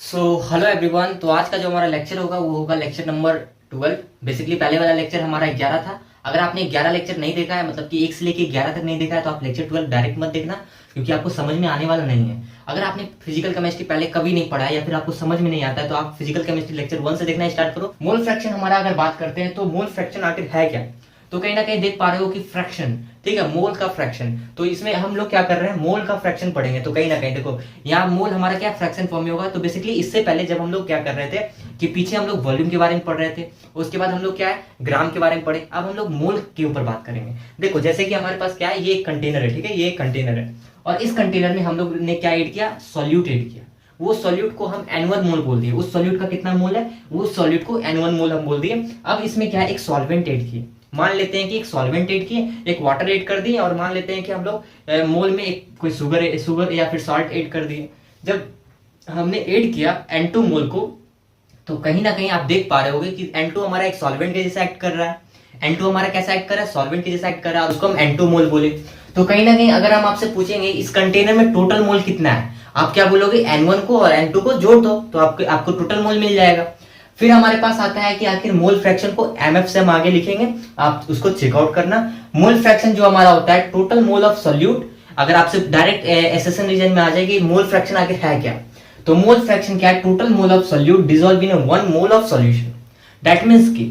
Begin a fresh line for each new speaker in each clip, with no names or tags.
Hello everyone. तो आज का जो हमारा लेक्चर होगा वो होगा लेक्चर नंबर 12। बेसिकली पहले वाला लेक्चर हमारा 11 था। अगर आपने 11 लेक्चर नहीं देखा है, मतलब कि 1 से लेके 11 तक नहीं देखा है, तो आप लेक्चर 12 डायरेक्ट मत देखना, क्योंकि आपको समझ में आने वाला नहीं है। अगर आपने फिजिकल केमिस्ट्री पहले कभी नहीं पढ़ा है या फिर आपको समझ में नहीं आता है, तो आप फिजिकल केमिस्ट्री लेक्चर 1 से देखना स्टार्ट करो। मोल फ्रैक्शन हमारा अगर बात करते हैं तो मोल फ्रैक्शन आखिर है क्या, तो कहीं ना कहीं देख पा रहे हो कि फ्रैक्शन, ठीक है, मोल का फ्रैक्शन। तो इसमें हम लोग क्या कर रहे हैं, मोल का फ्रैक्शन पढ़ेंगे। तो कहीं ना कहीं देखो यहाँ मोल हमारा क्या फ्रैक्शन फॉर्म में होगा। तो बेसिकली इससे पहले जब हम लोग क्या कर रहे थे कि पीछे हम लोग वॉल्यूम के बारे में पढ़ रहे थे, उसके बाद हम लोग क्या है ग्राम के बारे में पढ़े, अब हम लोग मोल के ऊपर बात करेंगे। देखो जैसे कि हमारे पास क्या है, ये एक कंटेनर है, ठीक है, ये एक कंटेनर है, और इस कंटेनर में हम लोग ने क्या ऐड किया, सॉल्यूट ऐड किया। वो सॉल्यूट को हम N1 मोल बोल दिए। उस सॉल्यूट का कितना मोल है, वो सॉल्यूट को N1 मोल हम बोल दिए। अब इसमें क्या है, एक सॉल्वेंट ऐड किए। मान लेते हैं कि एक सॉल्वेंट ऐड किए, एक वाटर ऐड कर दिए, और मान लेते हैं कि हम लोग मोल में एक कोई शुगर या फिर सॉल्ट ऐड कर दिए। जब हमने ऐड किया N2 मोल को, तो कहीं ना कहीं आप देख पा रहे होगे कि N2 हमारा एक सॉल्वेंट के जैसा एक्ट कर रहा है। N2 हमारा कैसा एक्ट कर रहा है, सॉल्वेंट के जैसा एक्ट कर रहा है, और उसको हम N2 मोल बोले। तो कहीं ना कहीं अगर हम आपसे पूछेंगे इस कंटेनर में टोटल मोल कितना है, आप क्या बोलोगे, N1 को और N2 को जोड़ दो तो आपको टोटल मोल मिल जाएगा। फिर हमारे पास आता है कि आखिर मोल फ्रैक्शन को MF से हम आगे लिखेंगे, आप उसको चेकआउट करना। मोल फ्रैक्शन जो हमारा होता है टोटल मोल ऑफ सॉल्यूट। अगर आपसे डायरेक्ट एसएसएन रीजन में आ जाएगी मोल फ्रैक्शन आखिर है क्या, तो मोल फ्रैक्शन क्या है, total mole of solute dissolve in 1 mole of solution. That means कि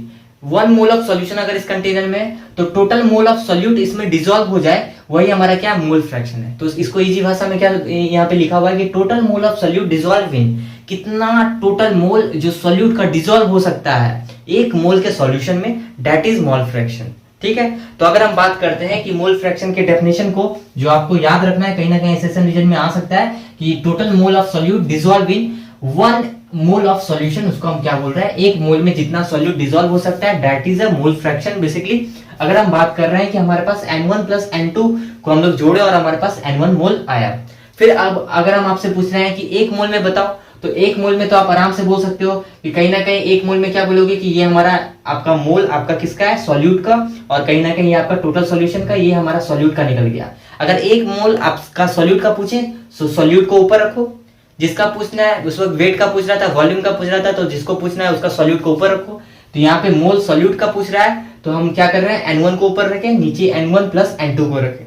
1 मोल ऑफ सॉल्यूशन अगर इस कंटेनर में, तो टोटल मोल ऑफ सॉल्यूट इसमें डिसॉल्व हो जाए, वही हमारा क्या मोल फ्रैक्शन है। तो इसको इजी भाषा में क्या यहाँ पे लिखा हुआ है कि total mole of solute dissolve in, कितना टोटल मोल जो सॉल्यूट का डिसॉल्व हो सकता है एक मोल के सॉल्यूशन में, दैट इज मोल फ्रैक्शन। ठीक है, तो अगर हम बात करते हैं कि मोल फ्रैक्शन के डेफिनेशन को, जो आपको याद रखना है, कहीं ना कहीं एसएसएन रीजन में आ सकता है कि total mole of solute dissolve in 1 mole of solution, उसको हम क्या बोल रहे हैं, एक मोल में जितना सॉल्यूट डिसॉल्व हो सकता है, that is a mole fraction. Basically अगर हम बात कर रहे हैं कि हमारे पास N1 प्लस N2 को हम लोग जोड़े और हमारे पास N1 मोल आया। फिर अब अगर हम आपसे पूछ रहे हैं कि एक मोल में बताओ, तो एक मोल में तो आप आराम से बोल सकते हो कि कहीं ना कहीं एक मोल में क्या बोलोगे कि ये हमारा आपका मोल आपका किसका है, सॉल्यूट का, और कहीं ना कहीं आपका टोटल सॉल्यूशन का, ये हमारा सॉल्यूट का निकल गया। अगर एक मोल आपका सॉल्यूट का पूछे तो सॉल्यूट को ऊपर रखो, जिसका पूछना है उस वक्त वेट का पूछ रहा था, वॉल्यूम का पूछ रहा था, तो जिसको पूछना है उसका सॉल्यूट को ऊपर रखो। तो यहाँ पे मोल सॉल्यूट का पूछ रहा है, तो हम क्या कर रहे हैं, N1 को ऊपर रखें, नीचे N1 प्लस N2 को रखें।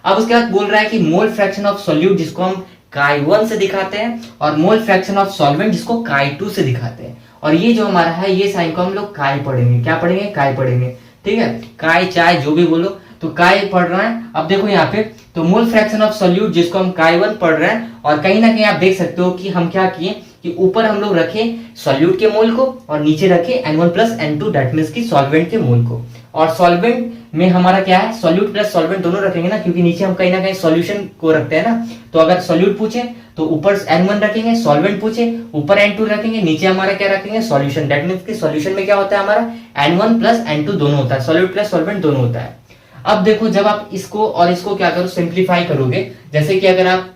अब उसके बाद बोल रहा है कि मोल फ्रैक्शन ऑफ सॉल्यूट, जिसको हम Chi1 से दिखाते हैं, और मोल फ्रैक्शन ऑफ सॉल्वेंट, जिसको Chi2 से दिखाते हैं। और ये जो हमारा है, ये साइन को हम लोग काई पढ़ेंगे। क्या पढ़ेंगे, काई पढ़ेंगे, ठीक है, काई चाय जो भी बोलो, तो काई पढ़ रहे हैं। अब देखो यहाँ पे, तो मोल फ्रैक्शन ऑफ सॉल्यूट जिसको हम Chi1 पढ़ रहे हैं, और कहीं ना कहीं आप देख सकते हो कि हम क्या किए कि ऊपर हम लोग रखे सॉल्यूट के मोल को, और नीचे रखे N1 plus N2, that means की सॉल्वेंट के मोल को। और सॉल्वेंट में हमारा क्या है, सॉल्यूट प्लस सॉल्वेंट दोनों रखेंगे ना, क्योंकि नीचे हम कहीं ना कहीं सॉल्यूशन को रखते हैं ना। तो अगर सॉल्यूट पूछे तो ऊपर N1 रखेंगे, सॉल्वेंट पूछे ऊपर N2 रखेंगे, नीचे हमारा क्या रखेंगे, सॉल्यूशन। दैट मींस कि सॉल्यूशन में क्या होता है, हमारा N1 प्लस N2 दोनों होता है, सॉल्यूट प्लस सॉल्वेंट दोनों होता है। अब देखो जब आप इसको और इसको क्या करो, सिंप्लीफाई करोगे, जैसे कि अगर आप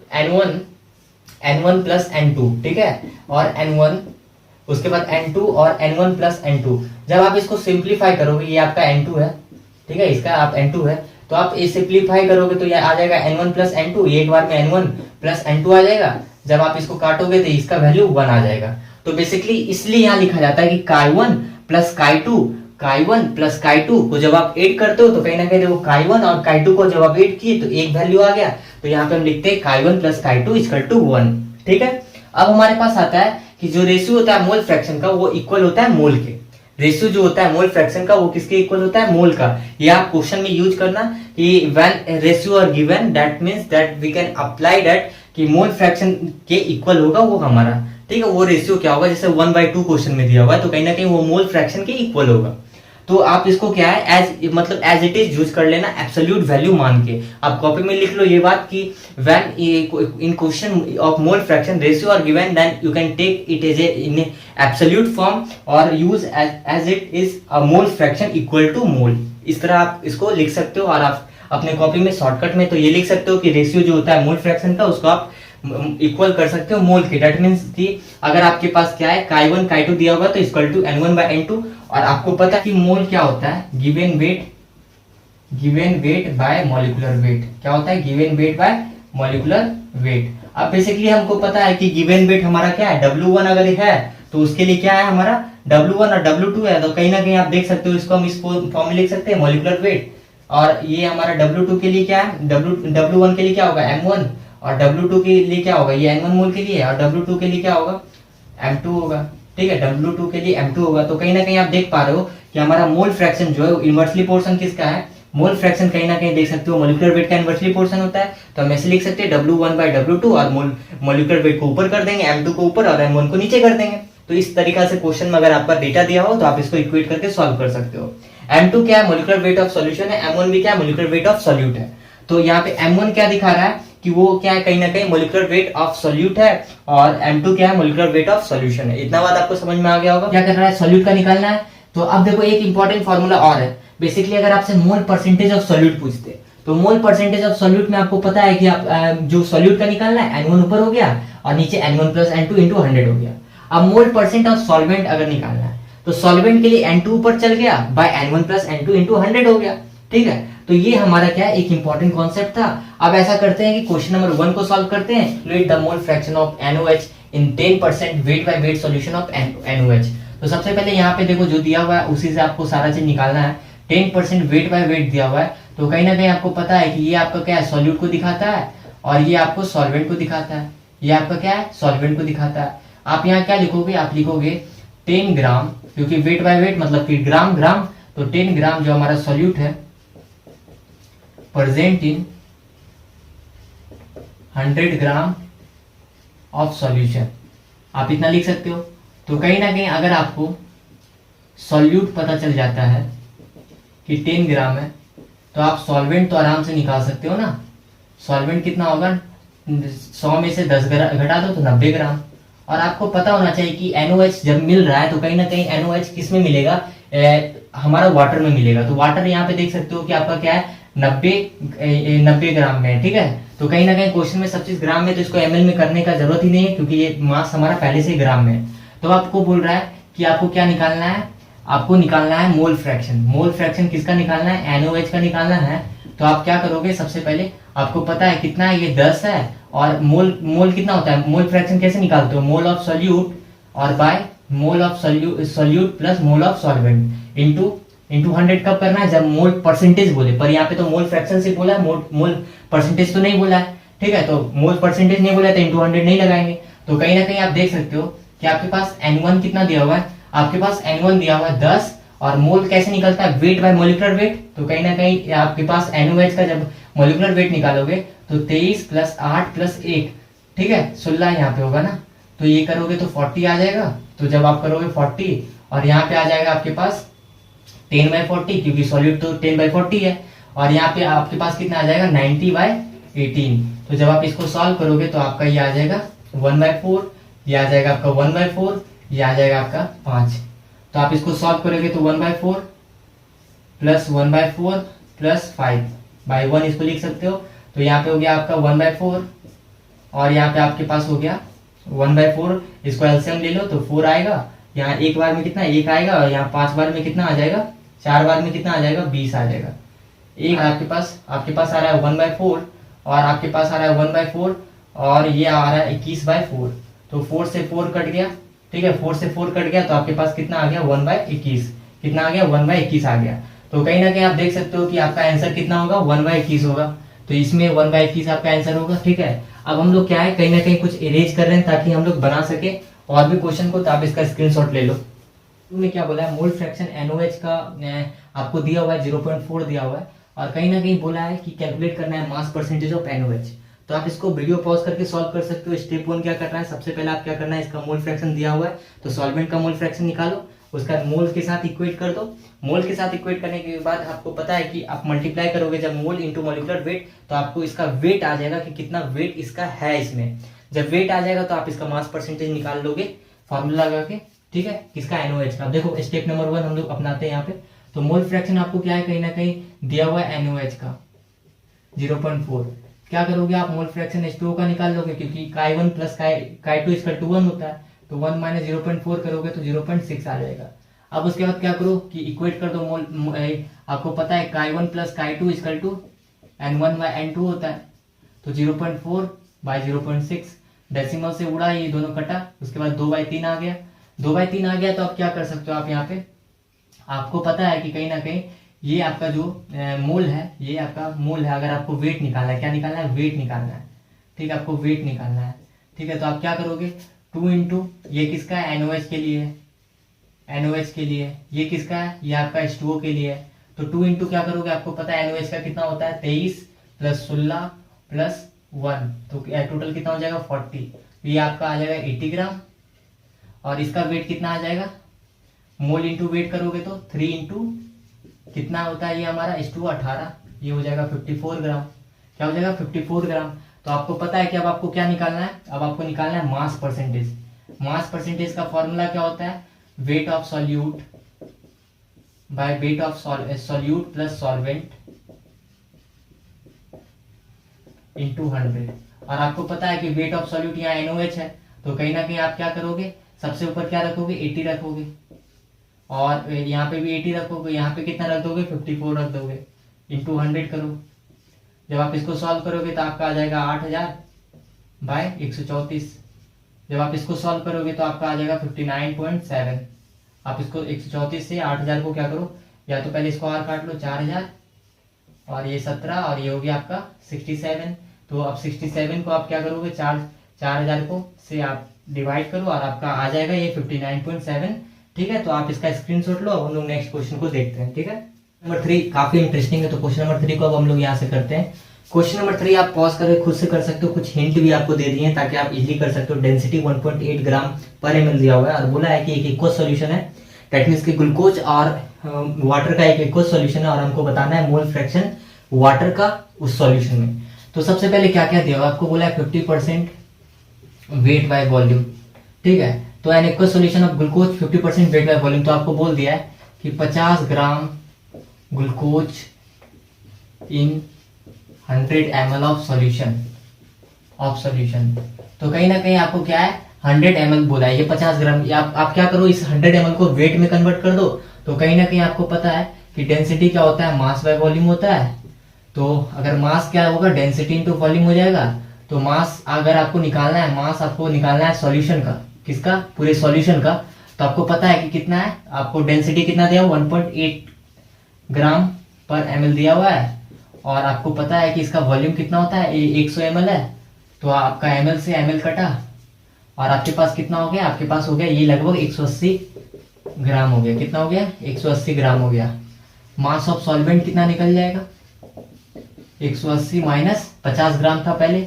N1 प्लस N2, ठीक है, और N1 उसके बाद N2 और N1 प्लस N2, जब आप इसको सिंप्लीफाई करोगे, ये आपका N2 है, ठीक है, इसका आप N2 है, तो आप इसे सिंप्लीफाई करोगे तो ये आ जाएगा N1 प्लस N2, ये एक बार में N1 प्लस N2 आ जाएगा। जब आप इसको काटोगे तो इसका वैल्यू 1 आ जाएगा। तो बेसिकली इसलिए यहाँ लिखा जाता है कि Chi1 plus Chi1 plus Chi2 को जब आप ऐड करते हो, तो कहीं ना कहीं देखो Chi1 और Chi2 को जब आप ऐड किए तो एक वैल्यू आ गया। तो यहाँ पे हम लिखते हैं Chi1 plus Chi2 equal to 1, ठीक है। अब हमारे पास आता है कि जो रेशियो होता है मोल फ्रैक्शन का, वो इक्वल होता है मोल के। रेशियो जो होता है मोल फ्रैक्शन का, वो किसके इक्वल होता है, मोल का। ये आप क्वेश्चन में यूज करना कि when ratio are given, that means that we can apply that कि मोल फ्रैक्शन के इक्वल होगा वो हमारा, ठीक है। वो रेशियो क्या होगा, जैसे 1/2 क्वेश्चन में दिया हुआ है, तो कहीं ना कहीं वो मोल फ्रैक्शन के इक्वल होगा। तो आप इसको क्या है, एज इट इज यूज कर लेना, एब्सोल्यूट वैल्यू मान के। आप कॉपी में लिख लो ये बात कि when in question of mole fraction ratio are given, then you can take it as in absolute form और use as it is a mole fraction equal to mole. इस तरह आप इसको लिख सकते हो, और आप अपने कॉपी में शॉर्टकट में तो ये लिख सकते हो कि रेशियो जो होता है मोल फ्रैक्शन का, उसको आप इक्वल कर सकते हो मोल के। दैट मींस कि अगर आपके पास क्या है, Chi1 Chi2 दिया हुआ तो equal to N1 bye N2, और आपको पता है कि मोल क्या होता है, given weight by molecular wait. क्या होता है, given weight by molecular wait. अब बेसिकली हमको पता है कि गिवन वेट हमारा क्या है, W1 अगर है तो उसके लिए क्या है हमारा W1 और W2 है, तो कहीं ना कहीं आप देख सकते हो इसको हम इस फॉर्म में लिख सकते हैं मॉलिक्यूलर वेट। और ये हमारा W2 के लिए क्या है, W1 के लिए क्या होगा M1, और W2 के लिए क्या होगा, ये N1 मोल के लिए है, और W2 के लिए क्या होगा M2 होगा। ठीक है, W2 के लिए M2 होगा। तो कहीं ना कहीं आप देख पा रहे हो कि हमारा मोल फ्रैक्शन जो है इनवर्सली पोर्शन किसका है, मोल फ्रैक्शन कहीं ना कहीं देख सकते हो मॉलिक्यूलर वेट का इनवर्सली पोर्शन होता है। तो हम ऐसे लिख सकते हैं W1/W2 और मॉलिक्यूलर वेट को ऊपर कर देंगे, M2 को ऊपर और M1 को नीचे कर देंगे। तो इस तरीका से क्वेश्चन में अगर आपका डेटा दिया हो तो आप इसको इक्वेट करके सॉल्व कर सकते हो। M2 क्या है, मॉलिक्यूलर वेट ऑफ सॉल्यूशन है, M1 भी क्या है, मॉलिक्यूलर वेट ऑफ सॉल्यूट है। तो यहाँ पे M1 क्या दिखा रहा है कि वो क्या है, कहीं ना कहीं मॉलिक्यूलर वेट ऑफ सॉल्यूट है, और M2 क्या है, मॉलिक्यूलर वेट ऑफ सॉल्यूशन है। इतना बात आपको समझ में आ गया होगा। क्या करना है, सॉल्यूट का निकालना है। तो अब देखो एक इंपॉर्टेंट फॉर्मूला और है। बेसिकली अगर आपसे मोल परसेंटेज ऑफ सॉल्यूट पूछते तो मोल परसेंटेज ऑफ सॉल्यूट में आपको पता है कि आप जो सॉल्यूट का निकालना है N1 ऊपर हो गया और नीचे N1 प्लस N2 इंटू 100 हो गया। अब मोल परसेंट ऑफ सॉल्वेंट अगर निकालना है तो सॉल्वेंट के लिए N2 ऊपर चल गया bye N1 plus N2 into 100 हो गया। ठीक है, तो ये हमारा क्या है, एक इंपॉर्टेंट कॉन्सेप्ट था। अब ऐसा करते हैं कि क्वेश्चन नंबर 1 को सॉल्व करते हैं। Calculate the mole fraction of NOH in 10% weight by weight solution of NOH। तो सबसे पहले यहाँ पे देखो जो दिया हुआ है उसी से आपको सारा चीज निकालना है। 10% वेट बाय वेट दिया हुआ है, तो कहीं ना कहीं आपको पता है कि ये आपका क्या है, सॉल्यूट को दिखाता है, और ये आपको सॉल्वेंट को दिखाता है। ये आपका क्या है, सॉल्वेंट को दिखाता है। आप यहाँ क्या लिखोगे, आप लिखोगे 10 ग्राम, क्योंकि वेट बाय वेट मतलब कि ग्राम ग्राम, तो 10 ग्राम जो हमारा सॉल्यूट है present in 100 gram of solution, आप इतना लिख सकते हो। तो कहीं ना कहीं अगर आपको सॉल्यूट पता चल जाता है कि 10 ग्राम है तो आप सॉल्वेंट तो आराम से निकाल सकते हो ना। सॉल्वेंट कितना होगा, 100 में से 10 घटा दो तो 90 ग्राम। और आपको पता होना चाहिए कि NOH जब मिल रहा है तो कहीं ना कहीं NOH किस में मिलेगा, हमारा वाटर में मिलेगा। तो वाटर यहाँ पे देख सकते हो कि आपका क्या है, 90 ग्राम में है। ठीक है, तो कहीं ना कहीं क्वेश्चन में सब चीज ग्राम में, तो इसको ml में करने का जरूरत ही नहीं है क्योंकि ये मास हमारा पहले से ही ग्राम में है। तो आपको बोल रहा है कि आपको क्या निकालना है, आपको निकालना है मोल फ्रैक्शन। मोल फ्रैक्शन किसका निकालना है, NOH का निकालना है। तो आप क्या करोगे, सबसे पहले आपको पता है कितना है, ये 10 है, और मोल कितना होता है, मोल फ्रैक्शन कैसे निकालते हो, मोल ऑफ सॉल्यूट और by mole of solute plus mole of solvent into 100 कब करना है, जब मोल परसेंटेज बोले। पर यहाँ पे तो मोल फ्रैक्शन से बोला है, मोल परसेंटेज तो नहीं बोला है। ठीक है, तो मोल परसेंटेज नहीं बोला तो इंटू 100 नहीं लगाएंगे। तो कहीं ना कहीं आप देख सकते हो कि आपके पास N1 कितना दिया हुआ है, आपके पास N1 दिया हुआ है 10, और मोल कैसे निकलता है, वेट बाय मॉलिक्यूलर वेट। तो कहीं ना कहीं आपके पास NOH का जब मॉलिक्यूलर वेट निकालोगे तो 23 प्लस 8 प्लस 1, ठीक है 16 यहाँ पे होगा ना। तो ये करोगे तो 40 आ जाएगा। तो जब आप करोगे 40 और यहाँ पे आ जाएगा आपके पास 10/40, क्योंकि सॉल्यूट तो 10/40 है, और यहाँ पे आपके पास कितना आ जाएगा 90/18। तो जब आप इसको सॉल्व करोगे तो आपका ये आ जाएगा 1/4, ये आ जाएगा आपका 1/4, ये आ जाएगा आपका 5। तो आप इसको सॉल्व करोगे तो 1/4 प्लस 1/4 प्लस 5/1 इसको लिख सकते हो। तो यहाँ पे हो गया आपका 1/4, और यहाँ पे आपके पास हो गया 1/4, इसको एलसीएम ले लो तो 4 आएगा। यहाँ एक बार में कितना 1 आएगा, और यहाँ 5 बार में कितना आ जाएगा, 4 बार में कितना आ जाएगा 20 आ जाएगा। एक आपके पास आ रहा है 1/4, और आपके पास आ रहा है 1/4, और ये आ रहा है 21/4। तो 4 से 4 कट गया, ठीक है 4 से 4 कट गया, तो आपके पास कितना आ गया 1/21। कितना आ गया 1/21 आ गया। तो कहीं ना कहीं आप देख सकते हो कि आपका आंसर कितना होगा 1/21 होगा। तो इसमें 1/21 आपका आंसर होगा। ठीक है, अब हम लोग क्या है, कहीं ना कहीं कुछ इरेज कर रहे हैं ताकि हम लोग बना सके और भी क्वेश्चन को। तो आप इसका स्क्रीनशॉट ले लो। तुमने क्या बोला है, मोल फ्रैक्शन NOH का आपको दिया हुआ है 0.4 दिया हुआ है, और कहीं ना कहीं बोला है कि कैलकुलेट करना है मास परसेंटेज ऑफ NOH। तो आप इसको वीडियो पॉज करके सॉल्व कर सकते हो। स्टेप 1 क्या करना है, सबसे पहले आप क्या करना है, इसका मोल फ्रैक्शन दिया हुआ है तो सॉल्वेंट का मोल फ्रैक्शन निकालो, उसका मोल के साथ इक्वेट कर दो। मोल के साथ इक्वेट करने के बाद आपको पता है कि आप मल्टीप्लाई करोगे जब मोल इंटू मॉलिक्यूलर वेट, तो आपको इसका वेट आ जाएगा कि कितना वेट इसका है इसमें। जब वेट आ जाएगा तो आप इसका मास परसेंटेज निकाल लोगे फॉर्मूला लगा के। ठीक है, किसका NOH का। देखो स्टेप नंबर 1 हम लोग अपनाते हैं यहाँ पे। तो मोल फ्रैक्शन आपको क्या है, कहीं ना कहीं दिया हुआ है NOH का 0.4। क्या करोगे आप, मोल फ्रैक्शन H2O का निकाल लोगे, क्योंकि Chi1 प्लस Chi2 = 1 होता है। तो 1 माइनस 0.4 करोगे तो 0.6 आ जाएगा। अब उसके बाद क्या करो कि इक्वेट कर दो मोल। आपको पता है Chi1 प्लस Chi2 = N1/N2 होता है। तो 0.4 बाय 0.6, डेसिमल से उड़ा, ये दोनों कटा, उसके बाद 2/3 आ गया। 2/3 आ गया तो आप क्या कर सकते हो, आप यहाँ पे आपको पता है कि कहीं ना कहीं ये आपका जो मोल है, ये आपका मोल है। अगर आपको वेट निकालना है, क्या निकालना है, वेट निकालना है, ठीक है, आपको वेट निकालना है, ठीक है। तो आप क्या करोगे, 2 इंटू, ये किसका है, NOH के लिए, NOH के लिए, ये किसका है, ये आपका H2O के लिए है। तो 2 इंटू क्या करोगे, आपको पता है NOH का कितना होता है, 23 + 16 + 1, तो टोटल कितना हो जाएगा, 40। ये आपका आ जाएगा 80 ग्राम, और इसका वेट कितना आ जाएगा, मोल इंटू वेट करोगे तो 3 इंटू कितना होता है, ये हमारा H2O 18, ये हो जाएगा 54 ग्राम। क्या हो जाएगा, 54 ग्राम। तो आपको पता है कि अब आपको क्या निकालना है, अब आपको निकालना है मास परसेंटेज। मास परसेंटेज का फॉर्मूला क्या होता है, weight of solute by weight of solute plus solvent into 100। और आपको पता है कि वेट ऑफ सॉल्यूट यहाँ NOH है, तो कहीं ना कहीं आप क्या करोगे, सबसे ऊपर क्या रखोगे, 80 रखोगे, और यहाँ पे भी 80 रखोगे, यहाँ पे कितना रख दोगे, 54 रख दोगे, इंटू 100 करो। जब आप इसको सॉल्व करोगे तो आपका आ जाएगा 8000/134। जब आप इसको सॉल्व करोगे तो आपका आ जाएगा 59.7। आप इसको 134 से 8000 को क्या करो, या तो पहले इसको और काट लो, 4000 और ये 17 और ये हो गया आपका 67। तो अब 67 को आप क्या करोगे, 4000 को से आप डिवाइड करो और आपका आ जाएगा ये 59.7, ठीक है। तो आप इसका स्क्रीनशॉट लो। अब हम लोग नेक्स्ट क्वेश्चन को देखते हैं, ठीक है। नंबर 3 काफी इंटरेस्टिंग है, तो क्वेश्चन नंबर 3 को अब हम लोग यहाँ से करते हैं। क्वेश्चन नंबर 3 आप पॉज करके खुद से कर सकते हो, कुछ हिंट भी आपको दे दिए हैं ताकि आप इजीली कर सकते हो। डेंसिटी 1.8 ग्राम पर ml दिया हुआ है और बोला है कि एक एक्वस सॉल्यूशन है, दैट मींस कि ग्लूकोज और वाटर का एक एक्वस सॉल्यूशन है, और हमको बताना है मोल फ्रैक्शन वाटर का उस सॉल्यूशन में। तो सबसे पहले क्या क्या दिया हुआ, आपको बोला है 50% वेट बाय वॉल्यूम, ठीक है। तो an aqueous solution of glucose 50% weight by volume, तो आपको बोल दिया है कि 50 gram glucose in 100 ml of solution तो कहीं ना कहीं आपको क्या है, 100 ml बोला है, ये 50 ग्राम। आप क्या करो, इस 100 ml को वेट में कन्वर्ट कर दो। तो कहीं ना कहीं आपको पता है कि डेंसिटी क्या होता है, मास बाय वॉल्यूम होता है। तो अगर मास क्या होगा, डेंसिटी इंटू वॉल्यूम हो जाएगा। तो मास अगर आपको निकालना है, मास आपको निकालना है सॉल्यूशन का, किसका, पूरे सॉल्यूशन का। तो आपको पता है कि कितना है, आपको डेंसिटी कितना दिया, 1.8 ग्राम पर ml दिया हुआ है, और आपको पता है कि इसका वॉल्यूम कितना होता है, 100 ml है। तो आपका ml से ml कटा और आपके पास कितना हो गया, आपके पास हो गया ये लगभग 180 ग्राम हो गया। कितना हो गया, 180 ग्राम हो गया। मास ऑफ सॉल्वेंट कितना निकल जाएगा, 180 माइनस 50 ग्राम था पहले,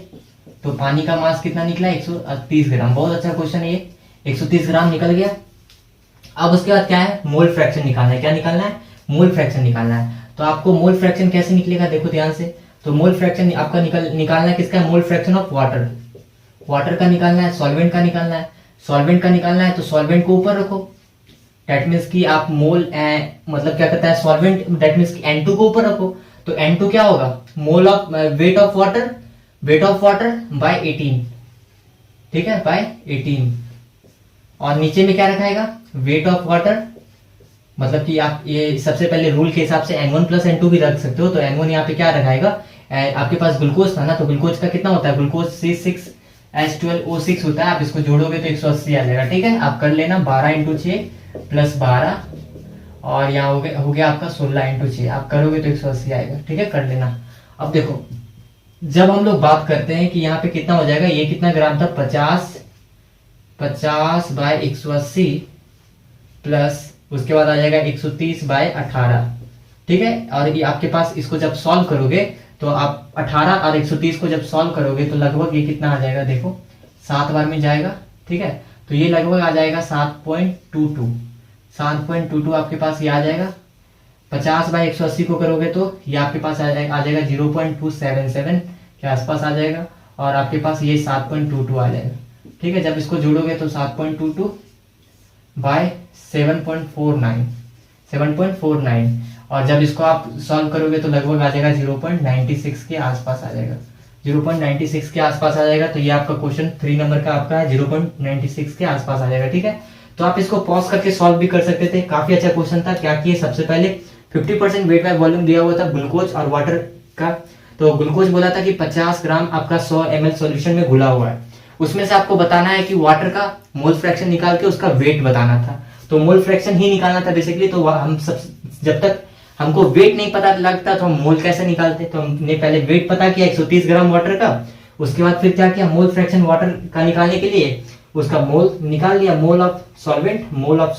तो पानी का मास कितना निकला, 130 ग्राम। बहुत अच्छा क्वेश्चन है ये, 130 ग्राम निकल गया। अब उसके बाद क्या है, मोल फ्रैक्शन निकालना है। क्या निकालना है, मोल फ्रैक्शन निकालना है। तो आपको मोल फ्रैक्शन कैसे निकलेगा, देखो ध्यान से। तो मोल फ्रैक्शन आपका निकालना है किसका, मोल फ्रैक्शन ऑफ वाटर का निकालना है, सॉल्वेंट का निकालना है। सॉल्वेंट का निकालना है तो सॉल्वेंट को ऊपर रखो, दैट मीन्स कि आप मोल मतलब क्या कहता है सॉल्वेंट, दैट मीन्स कि N2 को ऊपर रखो। तो N2 क्या होगा, mole of weight of water bye 18, ठीक है, बाय 18। और नीचे में क्या रखाएगा, वेट ऑफ वाटर, मतलब कि आप ये सबसे पहले रूल के हिसाब से N1 + N2 भी रख सकते हो। तो N1 यहाँ पे क्या रखाएगा, आपके पास ग्लूकोज था ना, तो ग्लूकोज का कितना होता है, ग्लूकोज C6H12O6 होता है। आप इसको जोड़ोगे तो 180 आ जाएगा, ठीक है। आप कर लेना 12 × 6 + 12, और यहाँ हो गया आपका 16 × 6। आप करोगे तो 180 आएगा, ठीक है, कर लेना। अब देखो, जब हम लोग बात करते हैं कि यहाँ पे कितना हो जाएगा, ये कितना ग्राम था, 50/180 प्लस उसके बाद आ जाएगा 130/18, ठीक है। और ये आपके पास इसको जब सॉल्व करोगे तो आप 18 और 130 को जब सॉल्व करोगे तो लगभग ये कितना आ जाएगा, देखो 7 बार में जाएगा, ठीक है। तो ये लगभग आ जाएगा 7.22 आपके पास ये आ जाएगा। 50/180 को करोगे तो ये आपके पास आ जाएगा 0.277 के आसपास आ जाएगा, और आपके पास ये 7.22 आ जाएगा, ठीक है। जब इसको जोड़ोगे तो 7.22/7.49, और जब इसको आप सॉल्व करोगे तो लगभग आ जाएगा 0.96 के आसपास आ जाएगा, 0.96 के आसपास आ जाएगा। तो ये आपका क्वेश्चन 3 नंबर का आपका है, 0.96 के आसपास आ जाएगा, ठीक है। तो आप इसको पॉज करके सॉल्व भी कर सकते थे, काफी अच्छा क्वेश्चन था। क्या किए, सबसे पहले 50% वेट बाय वॉल्यूम दिया हुआ था ग्लूकोज और वाटर का, तो ग्लूकोज बोला था कि 50 ग्राम आपका 100 ml सॉल्यूशन में घुला हुआ है। उसमें से आपको बताना है कि वाटर का मोल फ्रैक्शन निकाल के उसका वेट बताना था। तो मोल फ्रैक्शन ही निकालना था बेसिकली। तो हम सब जब तक हमको वेट नहीं पता लगता तो हम मोल कैसे निकालते। तो हमने पहले वेट पता किया 130 ग्राम वाटर का, उसके बाद फिर क्या किया, मोल फ्रैक्शन वाटर का निकालने के लिए उसका मोल निकाल लिया, mole of solvent, mole of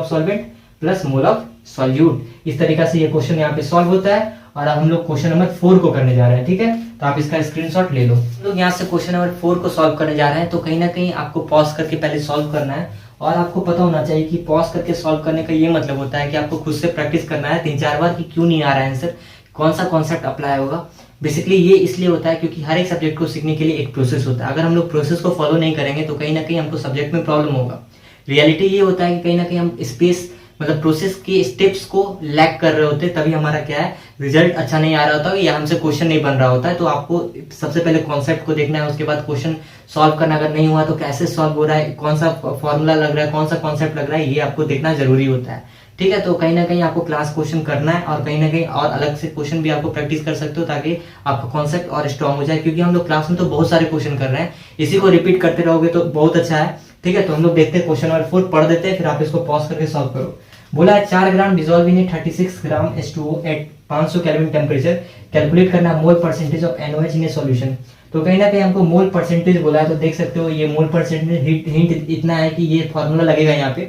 solvent plus mole of solute. इस तरीका से ये क्वेश्चन यहाँ पे सॉल्व होता है। और अब हम लोग क्वेश्चन नंबर 4 को करने जा रहे हैं, ठीक है। तो आप इसका स्क्रीनशॉट ले लो। हम लोग यहाँ से क्वेश्चन नंबर 4 को सॉल्व करने जा रहे हैं। तो कहीं ना कहीं आपको पॉज करके पहले सॉल्व करना है। और आपको पता होना चाहिए कि पॉज करके सॉल्व करने का ये मतलब होता है कि आपको खुद से प्रैक्टिस करना है 3-4 बार कि क्यों नहीं आ रहा है आंसर, कौन सा कॉन्सेप्ट अप्लाई होगा। बेसिकली ये इसलिए होता है क्योंकि हर एक सब्जेक्ट को सीखने के लिए एक प्रोसेस होता है। अगर हम लोग प्रोसेस को फॉलो नहीं करेंगे तो कहीं ना कहीं हमको सब्जेक्ट में प्रॉब्लम होगा। रियलिटी ये होता है कि कहीं ना कहीं हम स्पेस मतलब प्रोसेस के स्टेप्स को लैक कर रहे होते हैं, तभी हमारा क्या है रिजल्ट अच्छा नहीं आ रहा होता या हमसे क्वेश्चन नहीं बन रहा होता है। तो आपको सबसे पहले कॉन्सेप्ट को देखना है, उसके बाद क्वेश्चन सॉल्व करना। अगर नहीं हुआ तो कैसे सॉल्व हो रहा है, कौन सा फॉर्मूला लग रहा है, कौन सा कॉन्सेप्ट लग रहा है, ये आपको देखना जरूरी होता है, ठीक है। तो कहीं ना कहीं आपको क्लास क्वेश्चन करना है और कहीं ना कहीं और अलग से क्वेश्चन भी आपको प्रैक्टिस कर सकते हो ताकि आपका कॉन्सेप्ट और स्ट्रॉन्ग हो जाए। क्योंकि हम लोग क्लास में तो बहुत सारे क्वेश्चन कर रहे हैं, इसी को रिपीट करते रहोगे तो बहुत अच्छा है, ठीक है। तो हम लोग देखते हैं क्वेश्चन नंबर 4 पढ़ देते हैं, फिर आप इसको पॉज करके सॉल्व करो। बोला है 4 gram dissolve in 36 gram H2O at 500 kelvin temperature, calculate करना mole percentage of NaOH in a solution. तो कहीं ना कहीं हमको मोल परसेंटेज बोला है, तो देख सकते हो ये मोल परसेंटेज हिंट इतना है कि ये फॉर्मूला लगेगा यहाँ पे।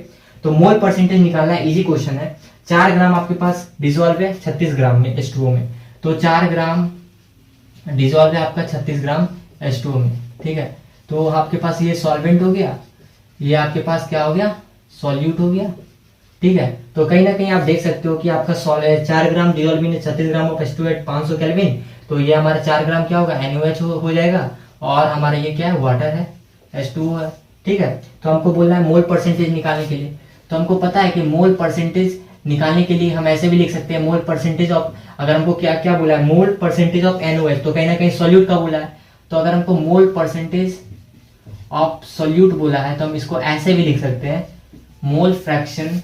तो मोल परसेंटेज निकालना है, इजी क्वेश्चन है। 4 ग्राम आपके पास डिजोल्व है 36 ग्राम में H2O में, तो 4 ग्राम डिजोल्व है आपका 36 ग्राम H2O में, ठीक है। तो आपके पास ये सॉल्वेंट हो गया, ये आपके पास क्या हो गया, सॉल्यूट हो गया, ठीक है। तो कहीं ना कहीं आप देख सकते हो कि आपका 4 gram dissolve in 36 gram of H2O at 500 kelvin, तो ये हमारा 4 ग्राम क्या होगा, NaOH हो जाएगा। और हमारा ये क्या है, वाटर है, H2O है, ठीक है। तो हमको बोलना है मोल परसेंटेज निकालने के लिए। तो हमको पता है कि मोल परसेंटेज निकालने के लिए हम ऐसे भी लिख सकते हैं, मोल परसेंटेज ऑफ, अगर हमको क्या क्या बोला है, मोल परसेंटेज ऑफ NaOH, तो कहीं ना कहीं सॉल्यूट का बोला है। तो अगर हमको मोल परसेंटेज ऑफ सॉल्यूट बोला है तो हम इसको ऐसे भी लिख सकते हैं, mole fraction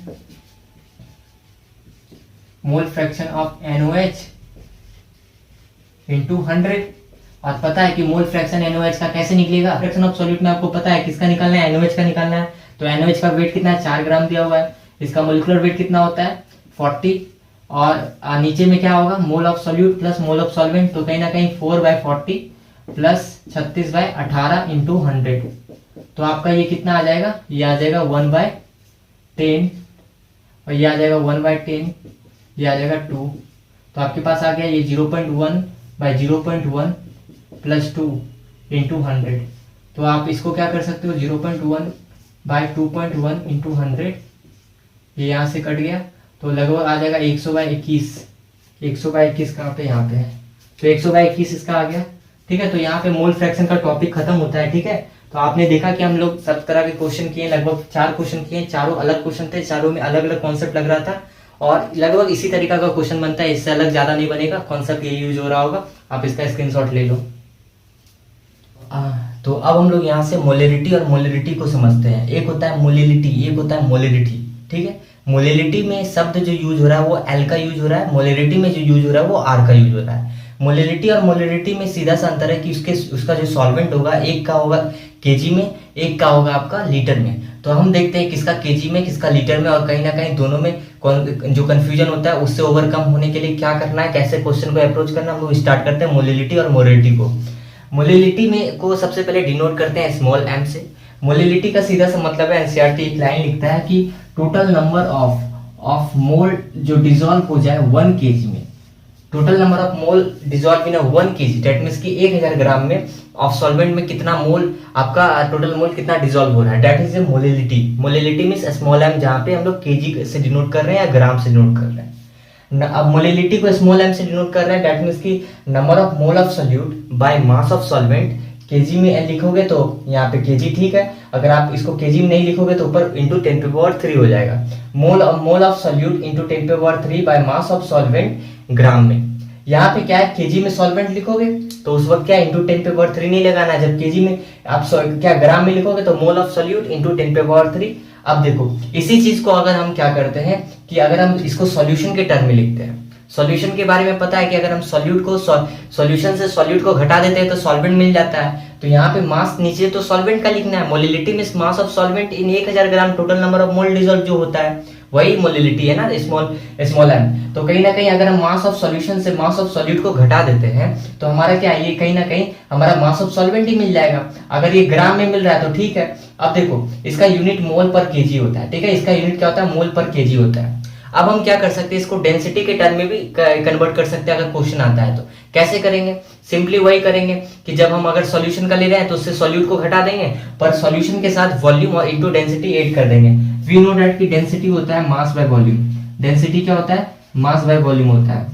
of NaOH into 100। और पता है कि मोल फ्रैक्शन NaOH का कैसे निकलेगा, फ्रैक्शन ऑफ सॉल्यूट में आपको पता है किसका निकालना है, NaOH का निकालना है। तो NaOH का वेट कितना है, 4 ग्राम दिया हुआ है, इसका मोलिकुलर वेट कितना होता है 40। और नीचे में क्या होगा, मोल of solute plus mole of solvent, तो कहीं ना कहीं 4/40 प्लस 36/18 इंटू 100। तो आपका ये कितना आ जाएगा, ये आ जाएगा 1/10, और ये आ जाएगा 1/10, ये आ जाएगा 2। तो आपके पास आ गया ये 0.1/0.1 प्लस 2 इंटू 100। तो आप इसको क्या कर सकते हो, 0.1/2.1 इंटू 100, ये यहाँ से कट गया, तो लगभग आ जाएगा 100/21। 100/21 कहाँ पे, यहाँ पे है, तो 100/21 इसका आ गया, ठीक है। तो यहाँ पे मोल फ्रैक्शन का टॉपिक खत्म होता है, ठीक है। तो आपने देखा कि हम लोग सब तरह के क्वेश्चन किए, लगभग 4 क्वेश्चन किए, चारों अलग क्वेश्चन थे, चारों में अलग अलग कॉन्सेप्ट लग रहा था और लगभग इसी तरीका का क्वेश्चन बनता है, इससे अलग ज्यादा नहीं बनेगा, कॉन्सेप्ट ये यूज हो रहा होगा। आप इसका स्क्रीनशॉट ले लो। तो अब हम लोग यहाँ से मोलरिटी और मोलरिटी को समझते हैं। एक होता है मोलिलिटी, एक होता है मोलरिटी, ठीक है। मोलिलिटी में शब्द जो यूज हो रहा है वो एल का यूज हो रहा है, मोलरिटी में जो यूज हो रहा है वो आर का यूज हो रहा है। मोलिलिटी और मोलरिटी में सीधा सा अंतर है कि उसका जो सॉल्वेंट होगा, एक का होगा केजी में, एक का होगा आपका लीटर में। तो हम देखते हैं किसका केजी में, किसका लीटर में, और कहीं ना कहीं दोनों में जो कंफ्यूजन होता है उससे ओवरकम होने के लिए क्या करना है, कैसे क्वेश्चन को अप्रोच करना, हम लोग स्टार्ट करते हैं मोलिलिटी और मोलरिटी को। मोलिलिटी में को सबसे पहले डिनोट करते हैं स्मॉल m से। मोलिलिटी का सीधा सा मतलब है, एनसीईआरटी एक लाइन लिखता है कि टोटल नंबर ऑफ मोल जो डिजोल्व हो जाए 1 kg में, total number of mole dissolve in 1 kg, that means कि 1000 ग्राम में ऑफ सॉल्वेंट में कितना मोल आपका टोटल मोल कितना डिजोल्व हो रहा है, that is a molality. Molality means small m, जहां पे हम लोग केजी से डिनोट कर रहे हैं या ग्राम से डिनोट कर रहे हैं। अब मोलिलिटी को स्मॉल m से डिनोट कर रहे हैं, दैट मींस कि number of mole of solute by mass of solvent. KG में लिखोगे तो यहाँ पे केजी, ठीक है। अगर आप इसको केजी में नहीं लिखोगे तो ऊपर इंटू 10⁻³ हो जाएगा। Mole of solute into 10⁻³ by mass of solvent gram में। यहाँ पे क्या है, केजी में सॉल्वेंट लिखोगे तो उस वक्त क्या इंटू 10⁻³ नहीं लगाना है। जब केजी में आप क्या ग्राम में लिखोगे तो मोल ऑफ सॉल्यूट इंटू 10⁻³। अब देखो इसी चीज को अगर हम क्या करते हैं कि अगर हम इसको सॉल्यूशन के टर्म में लिखते हैं, सॉल्यूशन के बारे में पता है कि अगर हम सॉल्यूट को सॉल्यूशन से सॉल्यूट को घटा देते हैं तो सॉल्वेंट मिल जाता है। तो यहाँ पे मास नीचे तो सॉल्वेंट का लिखना है, molality means mass of solvent in 1000 gram total number of mole dissolve जो होता है वही मोलिलिटी है ना, स्मॉल एम। तो कहीं ना कहीं अगर हम मास ऑफ सॉल्यूशन से मास ऑफ सॉल्यूट को घटा देते हैं तो हमारा क्या है, ये कहीं ना कहीं हमारा मास ऑफ सॉल्वेंट ही मिल जाएगा। अगर ये ग्राम में मिल रहा है तो ठीक है। अब देखो इसका यूनिट मोल पर केजी होता है, ठीक है, इसका यूनिट क्या होता है, मोल पर केजी होता है। अब हम क्या कर सकते हैं, इसको डेंसिटी के टर्म में भी कन्वर्ट कर सकते हैं अगर क्वेश्चन आता है तो। कैसे करेंगे, सिंपली वही करेंगे कि जब हम अगर सॉल्यूशन का ले रहे हैं तो उससे सॉल्यूट को घटा देंगे, पर सॉल्यूशन के साथ वॉल्यूम और इनटू डेंसिटी ऐड कर देंगे। वी नो दैट की डेंसिटी होता है मास बाय वॉल्यूम। डेंसिटी क्या होता है, मास बाय वॉल्यूम होता है।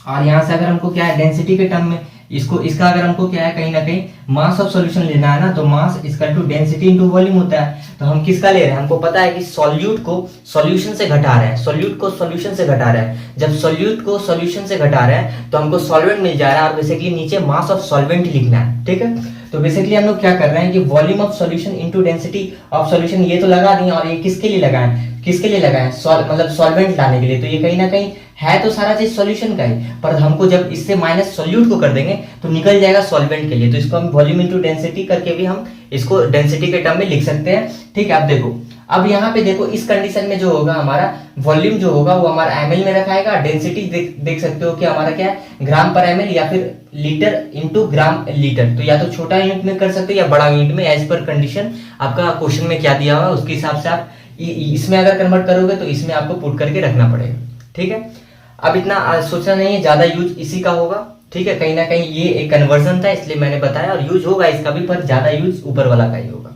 और यहाँ से अगर हमको क्या है, डेंसिटी के टर्म में इसका अगर हमको क्या है, कहीं ना कहीं मास ऑफ सॉल्यूशन लेना है ना, तो mass equal to density into volume होता है। तो हम किसका ले रहे हैं, हमको पता है कि सॉल्यूट को सॉल्यूशन से घटा रहे हैं, सॉल्यूट को सॉल्यूशन से घटा रहे हैं। जब सॉल्यूट को सॉल्यूशन से घटा रहे हैं तो हमको सॉल्वेंट मिल जा रहा है और बेसिकली नीचे मास ऑफ सॉल्वेंट लिखना है, ठीक है। तो बेसिकली हम लोग क्या कर रहे हैं कि volume of solution into density of solution ये तो लगा दिए, और ये किसके लिए लगाएं, किसके लिए लगाएं, मतलब सॉल्वेंट लाने के लिए। तो ये कहीं ना कहीं है तो सारा चीज सॉल्यूशन का ही, पर हमको जब इससे माइनस सॉल्यूट को कर देंगे तो निकल जाएगा सॉल्वेंट के लिए। तो इसको हम वॉल्यूम इनटू डेंसिटी करके भी हम इसको डेंसिटी के टर्म में लिख सकते हैं, ठीक है। अब देखो, अब यहाँ पे देखो इस कंडीशन में जो होगा हमारा वॉल्यूम जो होगा वो हमारा एमएल में रखाएगा। डेंसिटी देख सकते हो कि हमारा क्या है, ग्राम पर एमएल या फिर लीटर इंटू ग्राम लीटर। तो या तो छोटा यूनिट में कर सकते हो या बड़ा यूनिट में, एज पर कंडीशन आपका क्वेश्चन में क्या दिया हुआ उसके हिसाब से आप इसमें अगर कन्वर्ट करोगे तो इसमें आपको पुट करके रखना पड़ेगा, ठीक है। अब इतना सोचना नहीं है, ज्यादा यूज इसी का होगा, ठीक है। कहीं ना कहीं ये एक कन्वर्जन था इसलिए मैंने बताया, और यूज होगा इसका भी, पर ज्यादा यूज ऊपर वाला का ही होगा।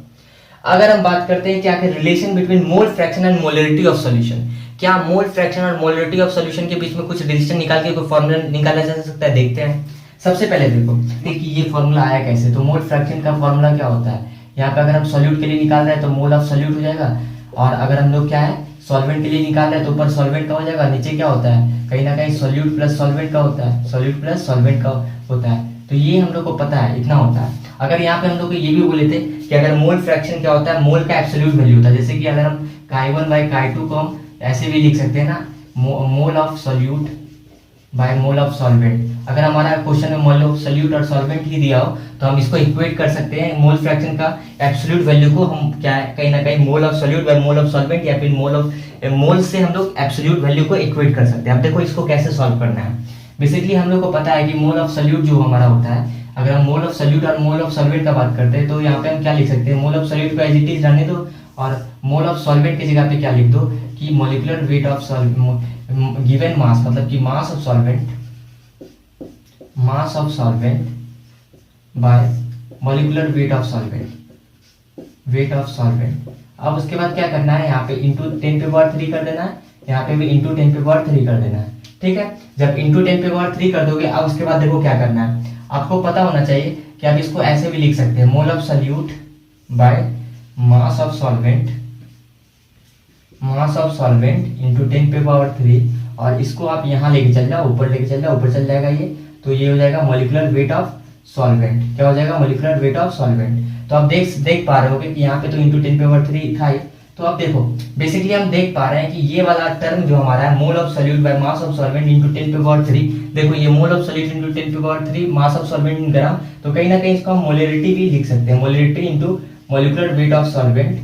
अगर हम बात करते हैं क्या कि relation between mole fraction and molarity of solution, क्या मोल फ्रैक्शन और मोलरिटी ऑफ सॉल्यूशन के बीच में कुछ रिलेशन निकाल के कोई फॉर्मूला निकाला जा सकता है, देखते हैं। सबसे पहले देखो देखिए ये फॉर्मूला आया कैसे। तो मोल फ्रैक्शन का फॉर्मूला क्या होता है, यहाँ पे अगर हम सॉल्यूट के लिए निकाल रहे हैं तो मोल ऑफ सॉल्यूट हो जाएगा, और अगर हम लोग क्या है सॉल्वेंट के लिए निकाल रहे हैं तो ऊपर सॉल्वेंट का हो जाएगा, नीचे क्या होता है, कहीं ना कहीं सॉल्यूट प्लस सॉल्वेंट का होता है, सॉल्यूट प्लस सॉल्वेंट का होता है। तो ये हम लोग को पता है, इतना होता है। अगर यहाँ पे हम लोग को ये भी बोले थे कि अगर मोल फ्रैक्शन क्या होता है, मोल का एब्सोल्यूट वैल्यू होता है। जैसे कि अगर हम chi1 बाय chi2 को हम ऐसे भी लिख सकते हैं ना, मोल of solute by mole of solvent. अगर हमारा क्वेश्चन में मोल ऑफ सॉल्यूट और सॉल्वेंट ही दिया हो तो हम इसको इक्वेट कर सकते हैं, मोल फ्रैक्शन का एब्सोल्यूट वैल्यू को हम क्या है, कहीं ना कहीं मोल of solute by mole of solvent या फिर मोल से हम लोग एब्सोल्यूट वैल्यू को इक्वेट कर सकते हैं। अब देखो इसको कैसे सॉल्व करना है। बेसिकली हम लोग को पता है कि मोल ऑफ सॉल्यूट जो हमारा होता है, अगर हम मोल ऑफ सॉल्यूट और मोल ऑफ सॉल्वेंट का बात करते हैं तो यहाँ पे हम क्या लिख सकते हैं, मोल ऑफ सॉल्यूट को एज इट इज रहने दो, और मोल ऑफ सॉल्वेंट की जगह पे क्या लिख दो कि molecular weight of given mass, मतलब कि मास of solvent bye molecular weight of solvent. अब उसके बाद क्या करना है, यहाँ पे इंटू 10⁻³ कर देना है, यहाँ पे भी इंटू 10⁻³ कर देना है, ठीक है। जब इंटू 10⁻³ कर दोगे, अब उसके बाद देखो क्या करना है, आपको पता होना चाहिए कि आप इसको ऐसे भी लिख सकते हैं, मोल of solute by mass of solvent into 10⁻³, और इसको आप यहाँ लेके चल जाओ, ऊपर लेके चल जाओ, ऊपर चल जाएगा ये, तो ये हो जाएगा मॉलिक्यूलर वेट ऑफ सॉल्वेंट। क्या हो जाएगा, मॉलिक्यूलर वेट ऑफ सॉल्वेंट। तो आप देख पा रहे होगे कि यहाँ पे तो इंटू 10⁻³ था ही। तो अब देखो बेसिकली हम देख पा रहे हैं कि ये वाला टर्म जो हमारा है, mole of solute by mass of solvent into 10⁻³, देखो ये mole of solute into 10⁻³ mass of solvent in gram. तो कहीं ना कहीं इसको हम मोलरिटी भी लिख सकते हैं, molarity into molecular weight of solvent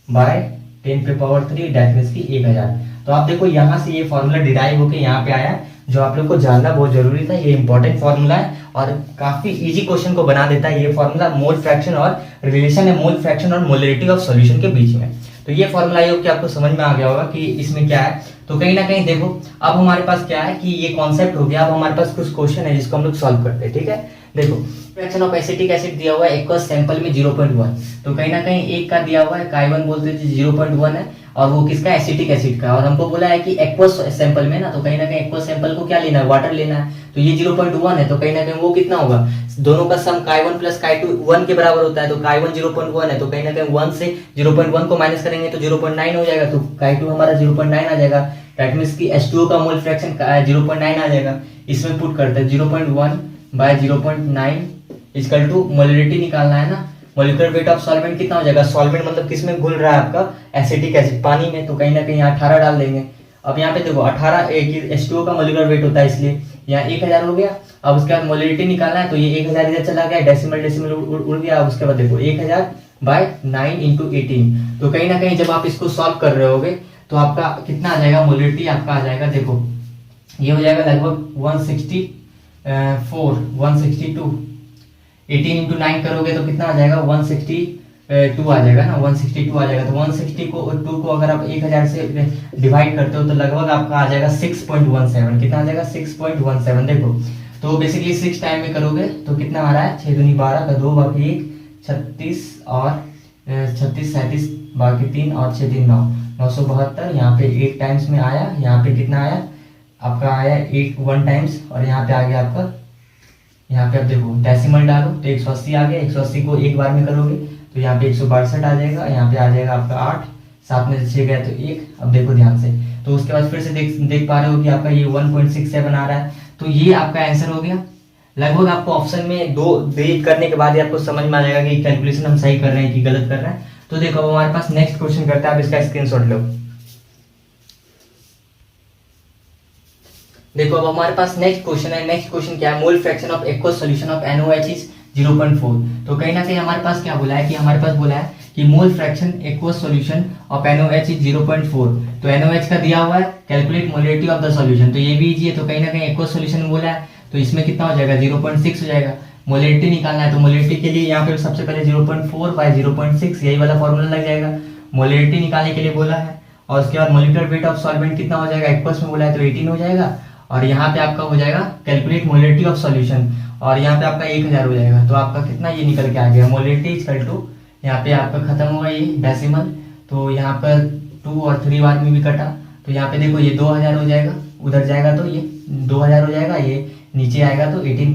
by 10⁻³ that means की 1000। तो आप देखो यहाँ से ये फॉर्मूला डिराइव होके यहाँ पे आया, जो आप लोग को जानना बहुत जरूरी था। ये इंपॉर्टेंट फॉर्मूला है और काफी इजी क्वेश्चन को बना देता है ये फॉर्मूला, मोल फ्रैक्शन और रिलेशन है मोल फ्रैक्शन और मोलरिटी ऑफ सॉल्यूशन के बीच में। तो ये फॉर्मूला आई होप कि आपको समझ में आ गया होगा कि इसमें क्या है। तो कहीं ना कहीं देखो अब हमारे पास क्या है कि ये कॉन्सेप्ट हो गया, अब हमारे पास कुछ क्वेश्चन है जिसको हम लोग सॉल्व करते हैं, ठीक है। देखो फ्रैक्शन ऑफ एसिटिक एसिड दिया हुआ है, एक सैंपल में 0.1, तो कहीं ना कहीं एक का दिया हुआ है chi1 बोलते हैं 0.1 है, और वो किसका, एसिटिक एसिड का। और हमको बोला है कि एक्वस सैंपल में ना, तो कहीं ना कहीं एक्वस सैंपल को क्या लेना है, वाटर लेना है। तो ये 0.1 है, तो कहीं ना कहीं वो कितना होगा, दोनों का सम chi1 प्लस chi2 1 के बराबर होता है। तो chi1 0.1 है, तो कहीं ना कहीं 1 से 0.1 को माइनस करेंगे तो 0.9 हो जाएगा, तो chi2 हमारा 0.9 आ जाएगा। दैट मींस की H2O का मोल फ्रैक्शन 0.9 आ जाएगा। इसमें पुट करते हैं 0.1 बाय 0.9 इक्वल टू मोलरिटी निकालना है ना, मॉलिक्यूलर वेट ऑफ सॉल्वेंट कितना हो जाएगा, सॉल्वेंट मतलब किसमें घुल रहा है आपका, एसिटिक एसिड पानी में, तो कहीं ना कहीं 18 डाल देंगे। अब यहाँ पे देखो 18 H2O का मोलिकुलर वेट होता है, इसलिए यहाँ 1000 हो गया। अब उसके बाद मोलिडिटी निकालना है, तो ये 1000 इधर चला गया, डेसिमल डेसिमल उड़ गया। अब उसके बाद देखो 1000/9 × 18, तो कहीं ना कहीं जब आप इसको सॉल्व कर रहे होगे तो आपका कितना आ जाएगा, मोलिडिटी आपका आ जाएगा, देखो ये हो जाएगा लगभग 164 162। 18 × 9 करोगे तो कितना आ जाएगा, 162 आ जाएगा ना, 162 आ जाएगा। तो 162 को अगर आप 1000 से डिवाइड करते हो तो लगभग आपका आ जाएगा 6.17। कितना आ जाएगा, 6.17। देखो तो बेसिकली 6 टाइम में करोगे तो कितना आ रहा है, 6 दूनी 12 का 2 बाकी 1 36 और 36 37 बाकी 3 और 6 3 9 972। यहाँ पे 8 टाइम्स में आया, यहाँ पे कितना आया आपका, आया 1 टाइम्स, और यहाँ पे आ गया आपका, यहाँ पे अब देखो डेसिमल डालो तो 180 आ गया। 180 को एक बार में करोगे तो यहाँ पे 162 आ जाएगा, यहाँ पे आ जाएगा आपका 8, 7 में से 6 गया तो 1। अब देखो ध्यान से, तो उसके बाद फिर से देख पा रहे हो कि आपका ये 1.67 आ रहा है। तो ये आपका आंसर हो गया। लगभग आपको ऑप्शन में 2 रीड करने के बाद ही आपको समझ में आ जाएगा कि कैलकुलेशन हम सही कर रहे हैं कि गलत कर रहे हैं। तो देखो अब हमारे पास नेक्स्ट क्वेश्चन करते हैं, आप इसका स्क्रीनशॉट लो। देखो अब हमारे पास नेक्स्ट क्वेश्चन है। नेक्स्ट क्वेश्चन क्या है, mole fraction of aqueous solution of NaOH is 0.4। तो कहीं ना कहीं हमारे पास क्या बोला है कि हमारे पास बोला है कि mole fraction aqueous solution of NaOH is 0.4। तो NaOH का दिया हुआ है, कैलकुलेट मोलिडिटी ऑफ द सॉल्यूशन, तो ये भी इजी है। तो कहीं ना कहीं एक्वस सॉल्यूशन बोला है तो इसमें कितना हो जाएगा, 0.6 हो जाएगा। मोलिडिटी निकालना है तो मोलिडिटी के लिए यहाँ पे सबसे पहले 0.4/0.6 यही वाला फॉर्मूला लग जाएगा। मोलिडिटी निकालने के लिए बोला है, और उसके बाद मोलिकुलर वेट ऑफ सॉल्वेंट कितना हो जाएगा, एक्वस में बोला है तो 18 हो जाएगा। और यहाँ पे आपका हो जाएगा कैलकुलेट मोलिडिटी ऑफ सॉल्यूशन, और यहाँ पे आपका 1000 हो जाएगा। तो आपका कितना ये निकल के आ गया, मोलिडिटी इक्वल टू, यहाँ पे आपका खत्म हुआ ये डेसिमल, तो यहाँ पर 2 और 3 बार में भी कटा, तो यहाँ पे देखो ये 2000 हो जाएगा, उधर जाएगा तो ये 2000 हो जाएगा, ये नीचे आएगा तो 18,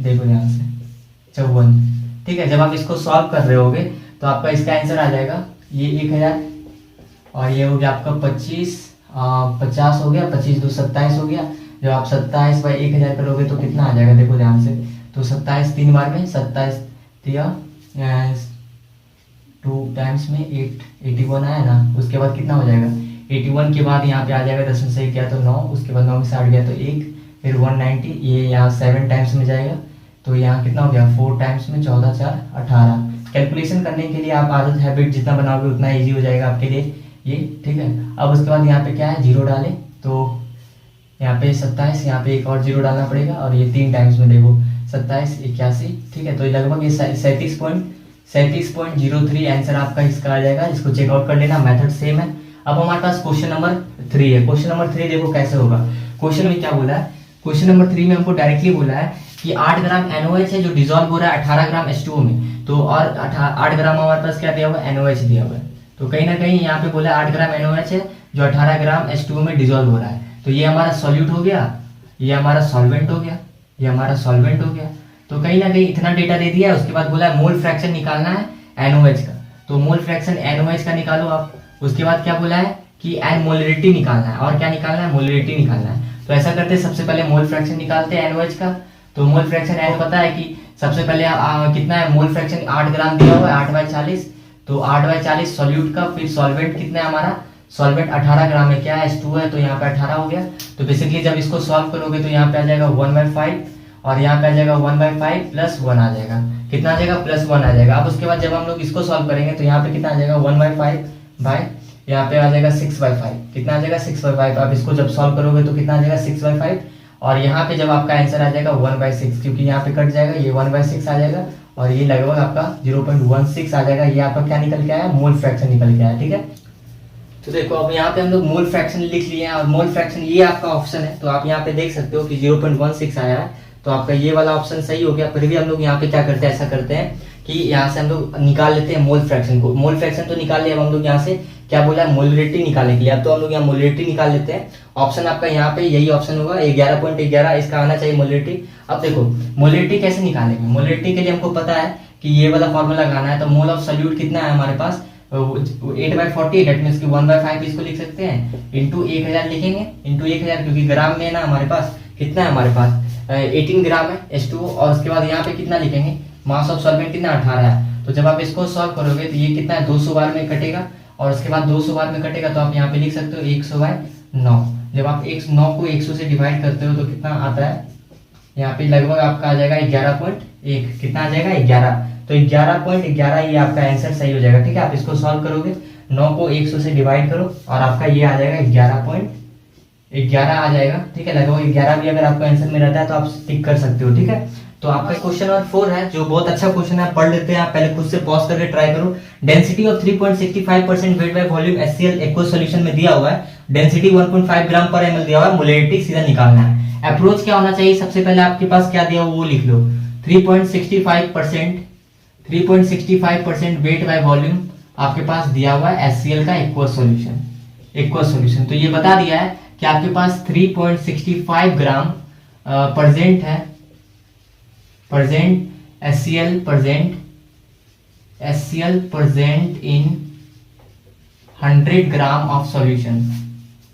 देखो ध्यान से 54। ठीक है, जब आप इसको सॉल्व कर रहे होगे तो आपका इसका आंसर आ जाएगा ये 1000, और ये हो गया आपका 50 हो गया, 25 2 27 हो गया। जब आप 27/1000 करोगे तो कितना आ जाएगा, देखो ध्यान से, तो 27 3 बार में 27 दिया 2 टाइम्स में 81 आया ना। उसके बाद कितना हो जाएगा, 81 के बाद यहाँ पे आ जाएगा 10 में से 1 गया तो 9, उसके बाद 9 में से 8 गया तो 1, फिर 190, ये यहाँ 7 टाइम्स में जाएगा तो यहाँ कितना हो गया 4 टाइम्स में 14 4 18। कैलकुलेशन करने के लिए आप आदत हैबिट जितना बनाओगे उतना ईजी हो जाएगा आपके लिए ये। ठीक है, अब उसके बाद यहाँ पे क्या है, 0 डाले तो यहाँ पे 27, यहाँ पे एक और 0 डालना पड़ेगा, और ये 3 टाइम्स में देखो 27 81। ठीक है, तो लगभग ये 37.03 आंसर आपका इसका आ जाएगा। इसको चेकआउट कर लेना, मेथड सेम है। अब हमारे पास क्वेश्चन नंबर 3 है। क्वेश्चन नंबर 3 देखो कैसे होगा। क्वेश्चन में क्या बोला है, क्वेश्चन नंबर 3 में हमको डायरेक्टली बोला है कि 8 ग्राम NaOH है जो डिजोल्व हो रहा है 18 ग्राम H2O में, तो और 8 ग्राम हमारे पास क्या दिया हुआ है, NaOH दिया हुआ है। तो कहीं ना कहीं यहाँ पे बोला 8 ग्राम NaOH है जो 18 ग्राम H2O में डिजोल्व हो रहा है। तो ये हमारा सॉल्यूट हो गया, ये हमारा सॉल्वेंट हो गया, ये हमारा सॉल्वेंट हो गया। तो कहीं ना कहीं इतना डेटा दे दिया है। उसके बाद बोला है मोल फ्रैक्शन निकालना है NaOH का, तो मोल फ्रैक्शन NaOH का निकालो आप। उसके बाद क्या बोला है कि एन मोलरिटी निकालना है, और क्या निकालना है, मोलरिटी निकालना है। तो ऐसा करते हैं, सबसे पहले मोल फ्रैक्शन निकालते हैं NaOH का। तो मोल फ्रैक्शन एन पता है कि सबसे पहले कितना है, मोल फ्रैक्शन 8 ग्राम दिया हुआ है 8/40, तो 8/40 सॉल्यूट का, फिर सॉल्वेंट कितना है हमारा, सॉल्वेंट 18 ग्राम है, क्या है H2 है तो यहाँ पे 18 हो गया। तो बेसिकली जब इसको सॉल्व करोगे तो यहाँ पे आ जाएगा 1/5, और यहाँ पे आ जाएगा 1/5 + 1 आ जाएगा, कितना आ जाएगा, +1 आ जाएगा। अब उसके बाद जब हम लोग इसको सॉल्व करेंगे तो यहाँ पे कितना आ जाएगा 1/5 बाय, यहाँ पे आ जाएगा 6/5, कितना आ जाएगा 6/5। अब इसको जब सॉल्व करोगे तो कितना आ जाएगा 6/5, और यहाँ पे जब आपका आंसर आ जाएगा 1/6, क्योंकि यहाँ पे कट जाएगा, ये 1/6 आ जाएगा, और ये लगभग आपका 0.16 आ जाएगा। ये आपका क्या निकल के आया, मोल फ्रैक्शन निकल के आया। ठीक है, तो देखो अब यहाँ पे हम लोग मोल फ्रैक्शन लिख लिए हैं, और मोल फ्रैक्शन ये आपका ऑप्शन है, तो आप यहाँ पे देख सकते हो कि 0.16 आया है, तो आपका ये वाला ऑप्शन सही हो गया। फिर भी हम लोग यहाँ पे क्या करते हैं, ऐसा करते हैं कि यहाँ से हम लोग निकाल लेते हैं मोल फ्रैक्शन को। मोल फ्रैक्शन तो निकाल लिया, अब हम लोग यहाँ से क्या बोला है, मोलरिटी निकालने के लिए। अब तो हम लोग यहाँ मोलरिटी निकाल लेते हैं। ऑप्शन आपका यहाँ पे यही ऑप्शन होगा 11.11, इसका आना चाहिए मोलरिटी। अब देखो मोलरिटी कैसे निकालेंगे, मोलरिटी के लिए हमको पता है कि ये वाला फॉर्मूला लगाना है। तो मोल ऑफ सॉल्यूट कितना है हमारे पास, 8/40, डेट मींस कि 1/5 इसको लिख सकते हैं, इंटू 1000 लिखेंगे, इंटू 1000, क्योंकि ग्राम में है ना हमारे पास, कितना है हमारे पास 18 ग्राम है H2O, और उसके बाद यहाँ पे कितना लिखेंगे, मास ऑफ सॉल्वेंट कितना 18 है। तो जब आप इसको सॉल्व करोगे तो ये कितना है 200 बार में कटेगा, और उसके बाद 200 बार में कटेगा तो आप यहाँ पे लिख सकते हो 100/200, 9। जब आप 9 को 100 से डिवाइड करते हो तो कितना आता है, यहाँ पे लगभग आपका आ जाएगा 11.1। कितना आ जाएगा 11। तो 11.11 ये आपका आंसर सही हो जाएगा। ठीक है, आप इसको सॉल्व करोगे, 9 को 100 से डिवाइड करो और आपका ये आ जाएगा 11.11 आ जाएगा। ठीक है, लगभग 11 भी अगर आपका आंसर में रहता है तो आप टिक कर सकते हो। ठीक है, तो आपका क्वेश्चन नंबर 4 है जो बहुत अच्छा क्वेश्चन है, पढ़ लेते हैं। आप पहले खुद से पॉज करके ट्राई करो। Density of 3.65% weight by volume HCl aqueous solution में दिया हुआ है, डेंसिटी 1.5 ग्राम पर ml दिया हुआ है, मोलैरिटी सीधा निकालना है। अप्रोच क्या होना चाहिए, सबसे पहले आपके पास क्या दिया हुआ वो लिख लो। 3.65% वेट बाय वॉल्यूम आपके पास दिया हुआ है HCl का एक्वस सॉल्यूशन। तो ये बता दिया है कि आपके पास 3.65 ग्राम प्रेजेंट है, HCl present in 100 gram of solution.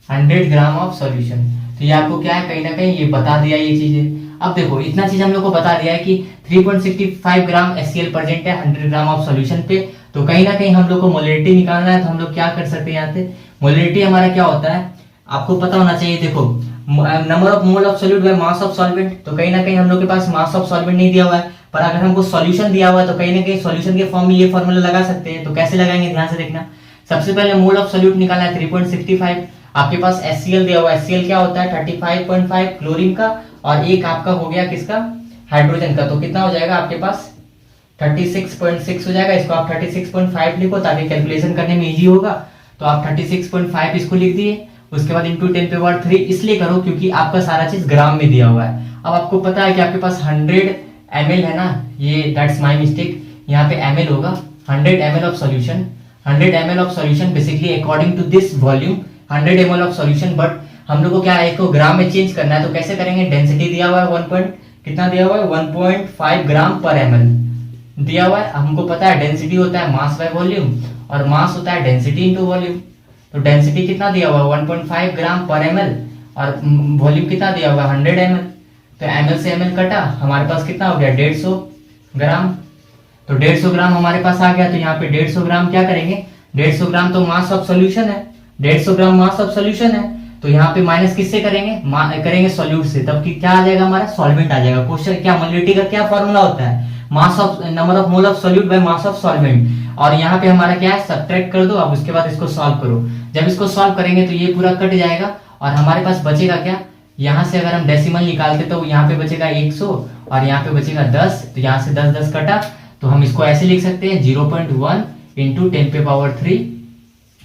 100 gram of solution, तो ये आपको क्या है, कहीं ना कहीं ये बता दिया ये चीजें। अब देखो इतना चीज हम लोग को बता दिया है कि 3.65 ग्राम HCl प्रेजेंट है 100 ग्राम ऑफ सॉल्यूशन पे, तो कहीं ना कहीं हम लोग को मोलैरिटी निकालना है। तो हम लोग क्या कर सकते हैं, यहाँ से मोलैरिटी हमारा क्या होता है आपको पता होना चाहिए। देखो number of mole of solute by mass of solvent, तो कहीं ना कहीं हम लोग के पास मास ऑफ सॉल्वेंट नहीं दिया हुआ है, पर अगर हमको सॉल्यूशन दिया हुआ है तो कहीं ना कहीं सॉल्यूशन के फॉर्म में ये फॉर्मूला लगा सकते हैं। तो कैसे लगाएंगे, ध्यान से देखना। सबसे पहले मोल ऑफ सॉल्यूट निकालना है 3.65। आपके पास HCl दिया हुआ है, HCl क्या होता है 35.5 क्लोरीन का, और एक आपका हो गया किसका, हाइड्रोजन का। तो कितना हो जाएगा आपके पास 36.6 हो जाएगा। इसको आप 36.5 लिखो ताकि कैलकुलेशन करने में इजी होगा। तो आप 36.5 इसको लिख दिए, उसके बाद इंटू 10 पे पावर 3 इसलिए करो क्योंकि आपका सारा चीज ग्राम में दिया हुआ है। अब आपको पता है कि आपके पास 100 ml है ना, ये दैट्स माय मिस्टेक, यहाँ पे ml होगा। 100 ml of solution, 100 ml of solution basically according to this volume 100 ml of solution, but हम लोग को क्या है, इसको ग्राम में चेंज करना है। तो कैसे करेंगे, डेंसिटी दिया हुआ है 1 दिया हुआ है 1.5 ग्राम पर ml दिया हुआ है। हमको पता है डेंसिटी होता है मास बाय वॉल्यूम, और मास होता है डेंसिटी इनटू वॉल्यूम। तो डेंसिटी कितना दिया हुआ है 1.5 ग्राम पर ml, और वॉल्यूम कितना दिया हुआ है 100 ml। तो ml से ml कटा, हमारे पास कितना हो गया 150 ग्राम। तो 150 ग्राम हमारे पास आ गया। तो यहाँ पे 150 ग्राम क्या करेंगे, 150 ग्राम तो मास ऑफ सॉल्यूशन है, 150 ग्राम मास ऑफ सॉल्यूशन है। तो यहाँ पे माइनस किससे करेंगे, करेंगे सॉल्यूट से, तब कि क्या आ जाएगा हमारा सॉल्वेंट आ जाएगा। क्वेश्चन क्या, मोलैरिटी का क्या फॉर्मूला होता है, mass of number of mole of solute by mass of solvent. और यहाँ पे हमारा क्या है, सब्ट्रैक्ट कर दो। अब उसके बाद इसको सॉल्व करो। जब इसको सॉल्व करेंगे तो ये पूरा कट जाएगा और हमारे पास बचेगा क्या, यहाँ से अगर हम डेसिमल निकालते तो यहाँ पे बचेगा 100 और यहाँ पे बचेगा 10। तो यहाँ से 10 कटा, तो हम इसको ऐसे लिख सकते हैं 0.1 इंटू 10 पे पावर 3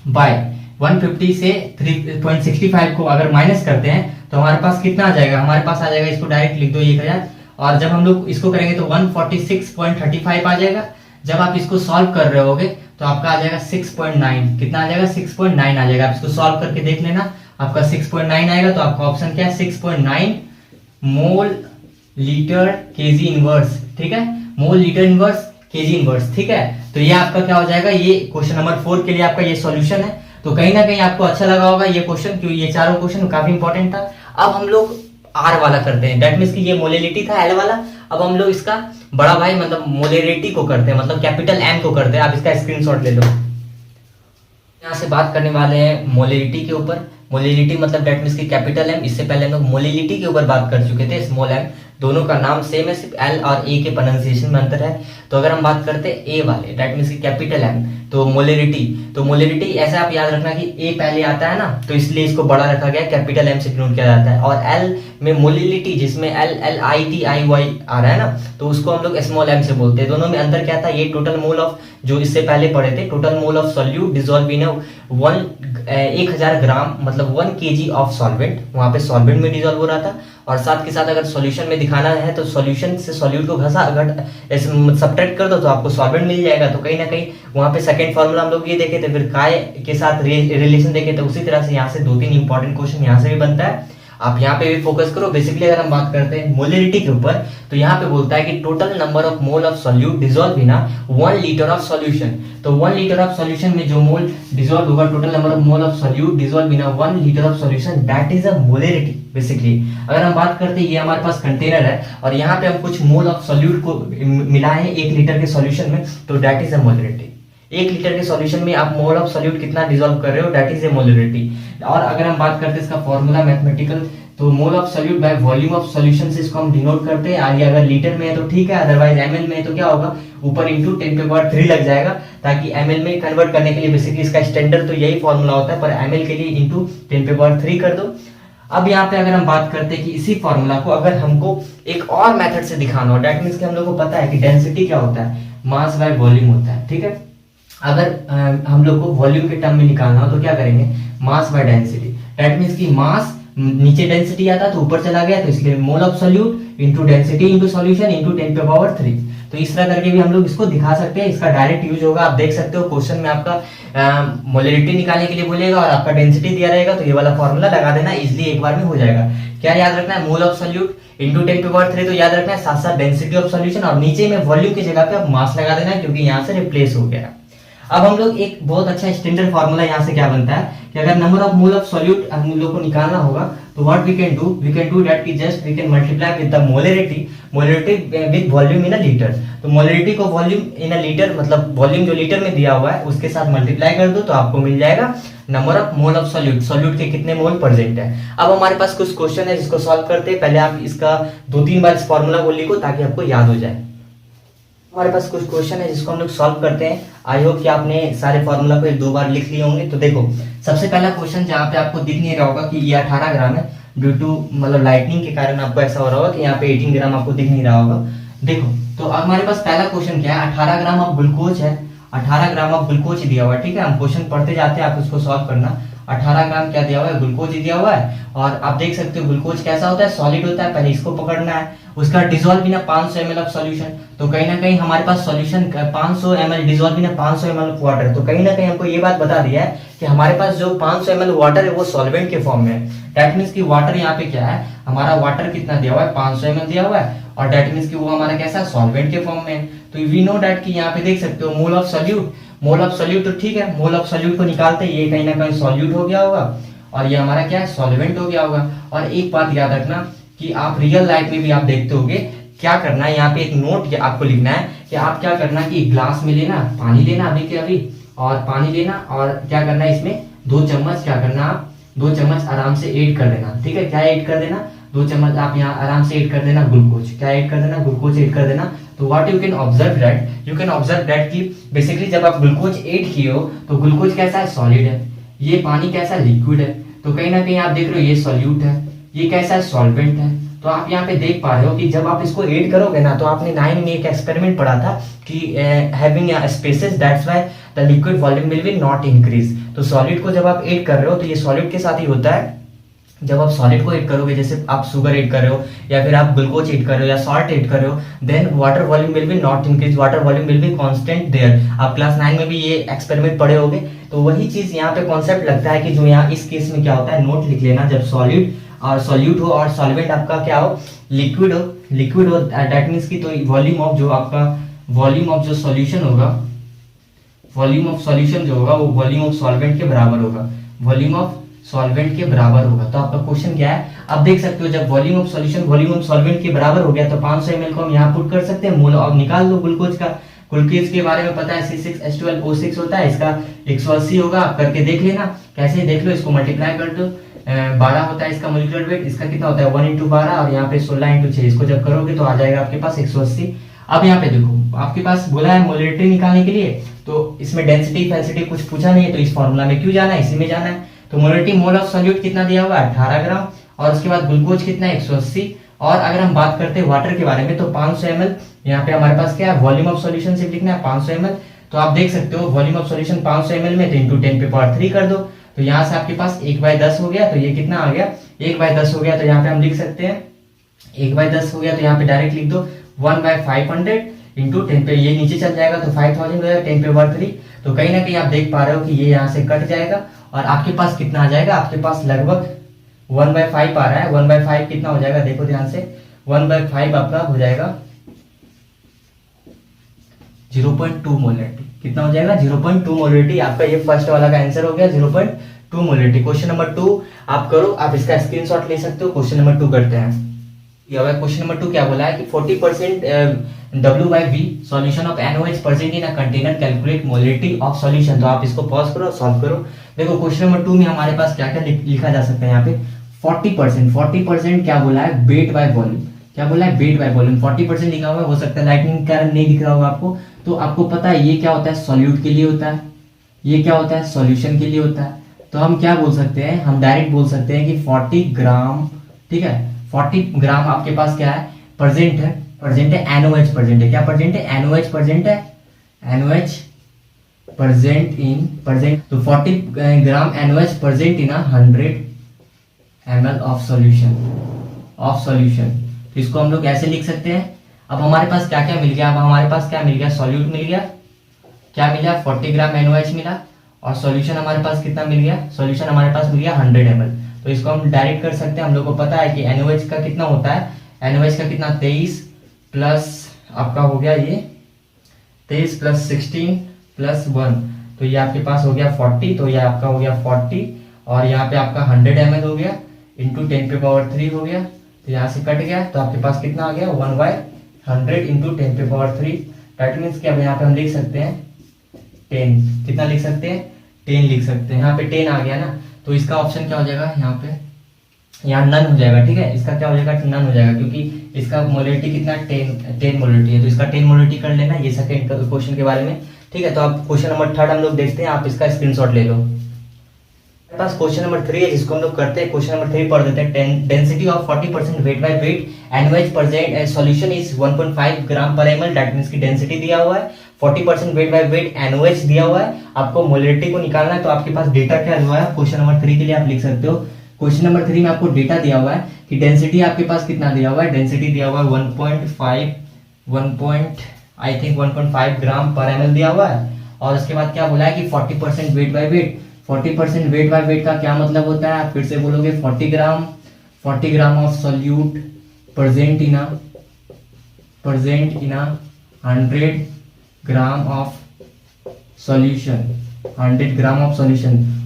बाय 150 से 3.65 को अगर माइनस करते हैं तो हमारे पास कितना आ जाएगा, हमारे पास आ जाएगा, इसको डायरेक्ट लिख दो 1000। और जब हम लोग इसको करेंगे तो 146.35 आ जाएगा। जब आप इसको सॉल्व कर रहे होगे तो आपका आ जाएगा 6.9। कितना आ जाएगा 6.9 आ जाएगा। आप इसको सॉल्व करके देख लेना, आपका 6.9 आएगा। तो आपका ऑप्शन क्या है 6.9 मोल लीटर केजी इनवर्स। ठीक है, mole litre inverse KG inverse. ठीक है, तो ये आपका क्या हो जाएगा, ये क्वेश्चन नंबर 4 के लिए आपका ये सॉल्यूशन है। तो कहीं ना कहीं आपको अच्छा लगा होगा ये क्वेश्चन, क्योंकि ये चारों क्वेश्चन काफी इंपॉर्टेंट था। अब हम लोग आर वाला करते हैं, दैट मींस कि ये मोलैरिटी था एल वाला। अब हम लोग इसका बड़ा भाई मतलब मोलैरिटी को करते हैं, मतलब कैपिटल एम को करते हैं। आप इसका स्क्रीनशॉट ले लो। यहाँ से बात करने वाले हैं मोलैरिटी के ऊपर। मोलैरिटी मतलब दैट मींस कि कैपिटल एम। इससे पहले हम लोग मोलैरिटी के ऊपर बात कर चुके थे, स्मॉल एम। दोनों का नाम सेम है, सिर्फ एल और ए के प्रोनाउंसिएशन में अंतर है। तो अगर हम बात करते हैं ए वाले, दैट मींस कि कैपिटल एम, तो मोलैरिटी। तो मोलैरिटी ऐसा आप याद रखना कि ए पहले आता है ना, तो इसलिए इसको बड़ा रखा गया, कैपिटल एम से डिनोट किया जाता है। और एल में मोलैरिटी, जिसमें LLITIY आ रहा है ना, तो उसको हम लोग स्मॉल एम से बोलते हैं। दोनों में अंतर क्या था, ये टोटल मोल ऑफ, जो इससे पहले पढ़े थे, total mole of solute dissolve in 1000 ग्राम मतलब 1 kg ऑफ सॉल्वेंट, वहां पे सॉल्वेंट में डिसॉल्व हो रहा था। और साथ के साथ अगर सॉल्यूशन में दिखाना है तो सॉल्यूशन से सॉल्यूट को सब्ट्रैक्ट कर दो तो आपको सॉल्वेंट मिल जाएगा। तो कहीं ना कहीं वहां पे सेकंड फॉर्मूला हम लोग ये देखे थे, फिर काय के साथ रिलेशन देखे थे। उसी तरह से यहाँ से 2-3 इंपॉर्टेंट क्वेश्चन यहाँ से भी बनता है। आप यहाँ पे भी फोकस करो। बेसिकली अगर हम बात करते हैं मोलैरिटी के ऊपर, तो यहाँ पे बोलता है कि total number of mole of solute dissolve in 1 litre of solution. तो 1 लीटर ऑफ सॉल्यूशन में जो मोल डिसॉल्व होगा, total number of mole of solute dissolve in 1 litre of solution, that is a molarity basically. अगर हम बात करते हैं, ये हमारे पास कंटेनर है और यहाँ पे हम कुछ मोल ऑफ सॉल्यूट को मिलाए हैं 1 लीटर के सॉल्यूशन में, तो that is a molarity. 1 litre के सॉल्यूशन में आप मोल ऑफ सॉल्यूट कितना डिसॉल्व कर रहे हो, दैट इज ए मोलरिटी। और अगर हम बात करते हैं इसका फॉर्मूला मैथमेटिकल, तो मोल of solute by volume of solution से इसको हम डिनोट करते हैं। आगे अगर लीटर में है तो ठीक है, अदरवाइज एमएल में है तो क्या होगा, ऊपर इंटू 10⁻³ लग जाएगा, ताकि एमएल में कन्वर्ट करने के लिए बेसिकली इसका स्टैंडर्ड तो यही फॉर्मूला होता है, पर एमएल के लिए इंटू 10⁻³ कर दो। अब यहाँ पे अगर हम बात करते हैं कि इसी फॉर्मूला को अगर हमको एक और मेथड से दिखाना हो, दैट मींस कि हम लोग को पता है कि डेंसिटी क्या होता है, मास बाय वॉल्यूम होता है, ठीक है। अगर हम लोग को वॉल्यूम के टर्म में निकालना हो तो क्या करेंगे, मास बाय डेंसिटी, दैट मींस कि मास नीचे डेंसिटी आता तो ऊपर चला गया, तो इसलिए मोल of solute into density into solution into 10⁻³। तो इस तरह करके भी हम लोग इसको दिखा सकते हैं। इसका डायरेक्ट यूज होगा, आप देख सकते हो क्वेश्चन में आपका मोलरिटी निकालने के लिए बोलेगा और आपका डेंसिटी दिया रहेगा, तो ये वाला फॉर्मूला लगा देना, इजिली एक बार में हो जाएगा। क्या याद रखना है, मोल ऑफ सॉल्यूट इंटू 10⁻³ तो याद रखना है, साथ साथ डेंसिटी ऑफ सॉल्यूशन, और नीचे में वॉल्यूम की जगह पे आप मास लगा देना है, क्योंकि यहाँ से रिप्लेस हो गया। अब हम लोग एक बहुत अच्छा स्टैंडर्ड फार्मूला यहाँ से क्या बनता है कि अगर number of mole of solute हम लोग को निकालना होगा, तो what we can do that कि just we can multiply with the molarity with volume in a litre. तो मोलरिटी को वॉल्यूम इन अ लीटर, मतलब वॉल्यूम जो लीटर में दिया हुआ है उसके साथ मल्टीप्लाई कर दो, तो आपको मिल जाएगा number of mole of solute के कितने मोल प्रेजेंट है। अब हमारे पास कुछ क्वेश्चन है जिसको सॉल्व करते हैं। पहले आप इसका 2-3 बार इस फॉर्मूला को लिखो ताकि आपको याद हो जाए। हमारे पास कुछ क्वेश्चन है जिसको हम लोग सॉल्व करते हैं। आई होप कि आपने सारे फॉर्मूला को 1-2 बार लिख लिए होंगे। तो देखो, सबसे पहला क्वेश्चन जहाँ पे आपको दिख नहीं रहा होगा कि ये 18 ग्राम है, ड्यू टू मतलब लाइटनिंग के कारण आपको ऐसा हो रहा होगा कि यहाँ पे 18 ग्राम आपको दिख नहीं रहा होगा। देखो, तो अब हमारे पास पहला क्वेश्चन क्या है, 18 ग्राम ऑफ ग्लूकोज है, 18 ग्राम ऑफ ग्लूकोज दिया हुआ है, ठीक है। हम क्वेश्चन पढ़ते जाते हैं, आप उसको सॉल्व करना। 18 ग्राम क्या दिया हुआ है, ग्लूकोज दिया हुआ है, और आप देख सकते हो ग्लूकोज कैसा होता है, सॉलिड होता है। पहले इसको पकड़ना है, उसका dissolve in 500 ml of solution. तो कहीं ना कहीं हमारे पास solution 500 ml dissolve in 500 ml of water. तो कहीं ना कहीं हमको ये बात बता दिया है कि हमारे पास जो 500 ml वाटर है वो सॉल्वेंट के फॉर्म में है। दैट मींस कि वाटर यहाँ पे क्या है, हमारा वाटर कितना दिया हुआ है, 500 ml दिया हुआ है, और दैट मींस कि वो हमारा कैसा सॉल्वेंट के फॉर्म में है। तो वी नो दैट कि यहाँ पे देख सकते हो मोल ऑफ सॉल्यूट, तो ठीक है, मोल ऑफ सॉल्यूट को निकालते ये कहीं ना कहीं सॉल्यूट हो गया होगा, और ये हमारा क्या है, सॉल्वेंट हो गया होगा। और एक बात याद रखना कि आप रियल लाइफ में भी आप देखते होगे, क्या करना है, यहाँ पे एक नोट आपको लिखना है कि आप क्या करना कि ग्लास में लेना, पानी लेना अभी के अभी, और पानी लेना, और क्या करना है इसमें 2 चम्मच, क्या करना आप 2 चम्मच आराम से ऐड कर देना, ठीक है। क्या ऐड कर देना, 2 चम्मच आप यहाँ आराम से ऐड कर देना ग्लूकोज। क्या ऐड कर देना, ग्लूकोज ऐड कर देना। तो what you can observe that कि बेसिकली जब आप ग्लूकोज ऐड किए हो तो ग्लूकोज कैसा है, सॉलिड है, ये पानी कैसा है, लिक्विड है। तो कहीं ना कहीं आप देख रहे हो ये सॉल्यूट है, ये कैसा है, सॉल्वेंट है। तो आप यहाँ पे देख पा रहे हो कि जब आप इसको ऐड करोगे ना, तो आपने 9 में एक एक्सपेरिमेंट पढ़ा था कि having spaces that's why the liquid volume will be not increase. तो सॉलिड को जब आप ऐड कर रहे हो तो ये सॉलिड के साथ ही होता है। जब आप सॉलिड को ऐड करोगे, जैसे आप शुगर ऐड कर रहे हो या फिर आप ग्लूकोज ऐड कर रहे हो या सॉल्ट ऐड कर रहे हो, then water volume will be not increase, water volume will be constant there. आप क्लास 9 में भी ये एक्सपेरिमेंट पढ़े होगे। तो वही चीज यहाँ पे कॉन्सेप्ट लगता है कि जो यहाँ इस केस में क्या होता है, नोट लिख लेना, जब सॉलिड और सॉल्यूट हो और सॉल्वेंट आपका क्या हो, लिक्विड हो, दैट मींस की तो वॉल्यूम ऑफ जो आपका वॉल्यूम ऑफ जो सॉल्यूशन होगा, वॉल्यूम ऑफ सॉल्यूशन जो होगा वो वॉल्यूम ऑफ सॉल्वेंट के बराबर होगा, वॉल्यूम ऑफ सॉल्वेंट के बराबर होगा। तो आपका क्वेश्चन क्या है, अब देख सकते हो जब volume of solution volume of solvent के बराबर हो गया तो 500 ml को हम यहाँ पुट कर सकते हैं, मोल अब निकाल लो ग्लूकोज का। ग्लूकोज के बारे में पता है C6H12O6 होता है, इसका 180 होगा, आप करके देख लेना, कैसे देख लो, इसको मल्टीप्लाई कर दो, 12 होता है इसका मोलिकुलर वेट, इसका कितना होता है 1 × 12, और यहाँ पे 16 × 6, इसको जब करोगे तो आ जाएगा आपके पास 180। अब यहाँ पे देखो, आपके पास बोला है मोलिटी निकालने के लिए, तो इसमें डेंसिटी फेंसिटी कुछ पूछा नहीं है, तो इस फॉर्मूला में क्यों जाना है, इसी में जाना है। तो मोलिटी मोल ऑफ सॉल्यूट कितना दिया हुआ है 18 ग्राम, और उसके बाद ग्लूकोज कितना है 180। और अगर हम बात करते हैं वाटर के बारे में तो 500 ml, यहाँ पे हमारे पास क्या है, वॉल्यूम ऑफ सॉल्यूशन सिर्फ लिखना है 500 ml। तो आप देख सकते हो वॉल्यूम ऑफ सॉल्यूशन 500 ml में, तो इंटू 10⁻³ कर दो, तो यहाँ से आपके पास 1/10 हो गया। तो ये कितना आ गया, 1/10 हो गया। तो यहाँ पे हम लिख सकते हैं 1/10 हो गया, तो यहाँ पे डायरेक्ट लिख दो 1/500 इंटू 10 पे, ये नीचे चल जाएगा तो 5000 हो जाएगा 10⁻³। तो कहीं ना कहीं आप देख पा रहे हो कि ये यहाँ से कट जाएगा, और आपके पास कितना आ जाएगा, आपके पास लगभग 1/5 आ रहा है। 1/5 कितना हो जाएगा, देखो ध्यान से, 1/5 आपका हो जाएगा 0.2 मोलरिटी। कितना हो जाएगा, 0.2 मोलरिटी। आपका ये फर्स्ट वाला का आंसर हो गया 0.2 मोलरिटी। क्वेश्चन नंबर 2 आप करो, आप इसका स्क्रीनशॉट ले सकते हो। क्वेश्चन नंबर 2 करते हैं। क्वेश्चन नंबर 2 क्या बोला है कि 40% W/V solution of NaOH present in a container calculate molality of solution. तो आप इसको पॉज करो, सॉल्व करो। देखो क्वेश्चन नंबर 2 में हमारे पास क्या क्या लिखा जा सकता है यहाँ पे 40% क्या बोला है वेट बाय वॉल्यूम। क्या बोला है वेट बाय वॉल्यूम 40% लिखा हुआ है। हो सकता है लाइटनिंग के कारण नहीं दिख रहा होगा आपको। तो आपको पता है ये क्या होता है सॉल्यूट के लिए होता है, ये क्या होता है सॉल्यूशन के लिए होता है। तो हम क्या बोल सकते हैं, हम डायरेक्ट बोल सकते हैं कि 40 ग्राम, ठीक है 40 ग्राम आपके पास क्या है प्रेजेंट है NaOH प्रेजेंट है। क्या प्रेजेंट है NaOH प्रेजेंट है, NaOH प्रेजेंट। तो 40 ग्राम NaOH present in 100 ml of solution. तो इसको हम लोग ऐसे लिख सकते हैं। अब हमारे पास क्या क्या मिल गया, अब हमारे पास क्या मिल गया सॉल्यूट मिल गया, क्या मिला 40 ग्राम NaOH मिला, और सॉल्यूशन हमारे पास कितना मिल गया, सॉल्यूशन हमारे पास मिल गया 100 ml। तो इसको हम डायरेक्ट कर सकते हैं। हम लोग को पता है कि NaOH का कितना होता है, NaOH का कितना 23 प्लस आपका हो गया ये 23 प्लस 16 प्लस 1, तो ये आपके पास हो गया 40। तो ये आपका हो गया 40 और यहाँ पे आपका 100 ml हो गया इंटू 10⁻³ हो गया। तो यहाँ से कट गया तो आपके पास कितना आ गया 1/100 इंटू 10⁻³। दैट मीन्स कि अब यहाँ पे हम लिख सकते हैं 10। कितना लिख सकते हैं 10 लिख सकते हैं। यहाँ पे 10 आ गया ना, तो इसका ऑप्शन क्या हो जाएगा यहाँ पे, यहाँ नन हो जाएगा। ठीक है इसका क्या हो जाएगा नन हो जाएगा, क्योंकि इसका मोलिटी कितना 10 मोलिटी है। तो इसका 10 मोलिटी कर लेना ये सेकंड क्वेश्चन के बारे में। ठीक है तो आप क्वेश्चन नंबर 3 हम लोग देखते हैं, आप इसका स्क्रीनशॉट ले लो। हमारे पास क्वेश्चन नंबर 3 है जिसको हम लोग करते हैं। क्वेश्चन नंबर 3 पढ़ देते हैं। Density of 40% weight by weight NaOH present solution is 1.5 ग्राम पर ml। दैट मींस की डेंसिटी दिया हुआ है, 40% वेट बाय वेट NaOH दिया हुआ है, आपको मोलिटी को निकालना है। तो आपके पास डेटा क्या हुआ है क्वेश्चन नंबर 3 के लिए आप लिख सकते हो। क्वेश्चन नंबर 3 में आपको डेटा दिया हुआ है कि डेंसिटी आपके पास कितना दिया हुआ है, डेंसिटी दिया हुआ है 1.5 ग्राम पर ml दिया हुआ है। और उसके बाद क्या बोला है कि 40% weight by weight. 40% weight by weight का क्या मतलब होता है, आप फिर से बोलोगे 40 gram of solute present in 100 gram of solution. 100 gram of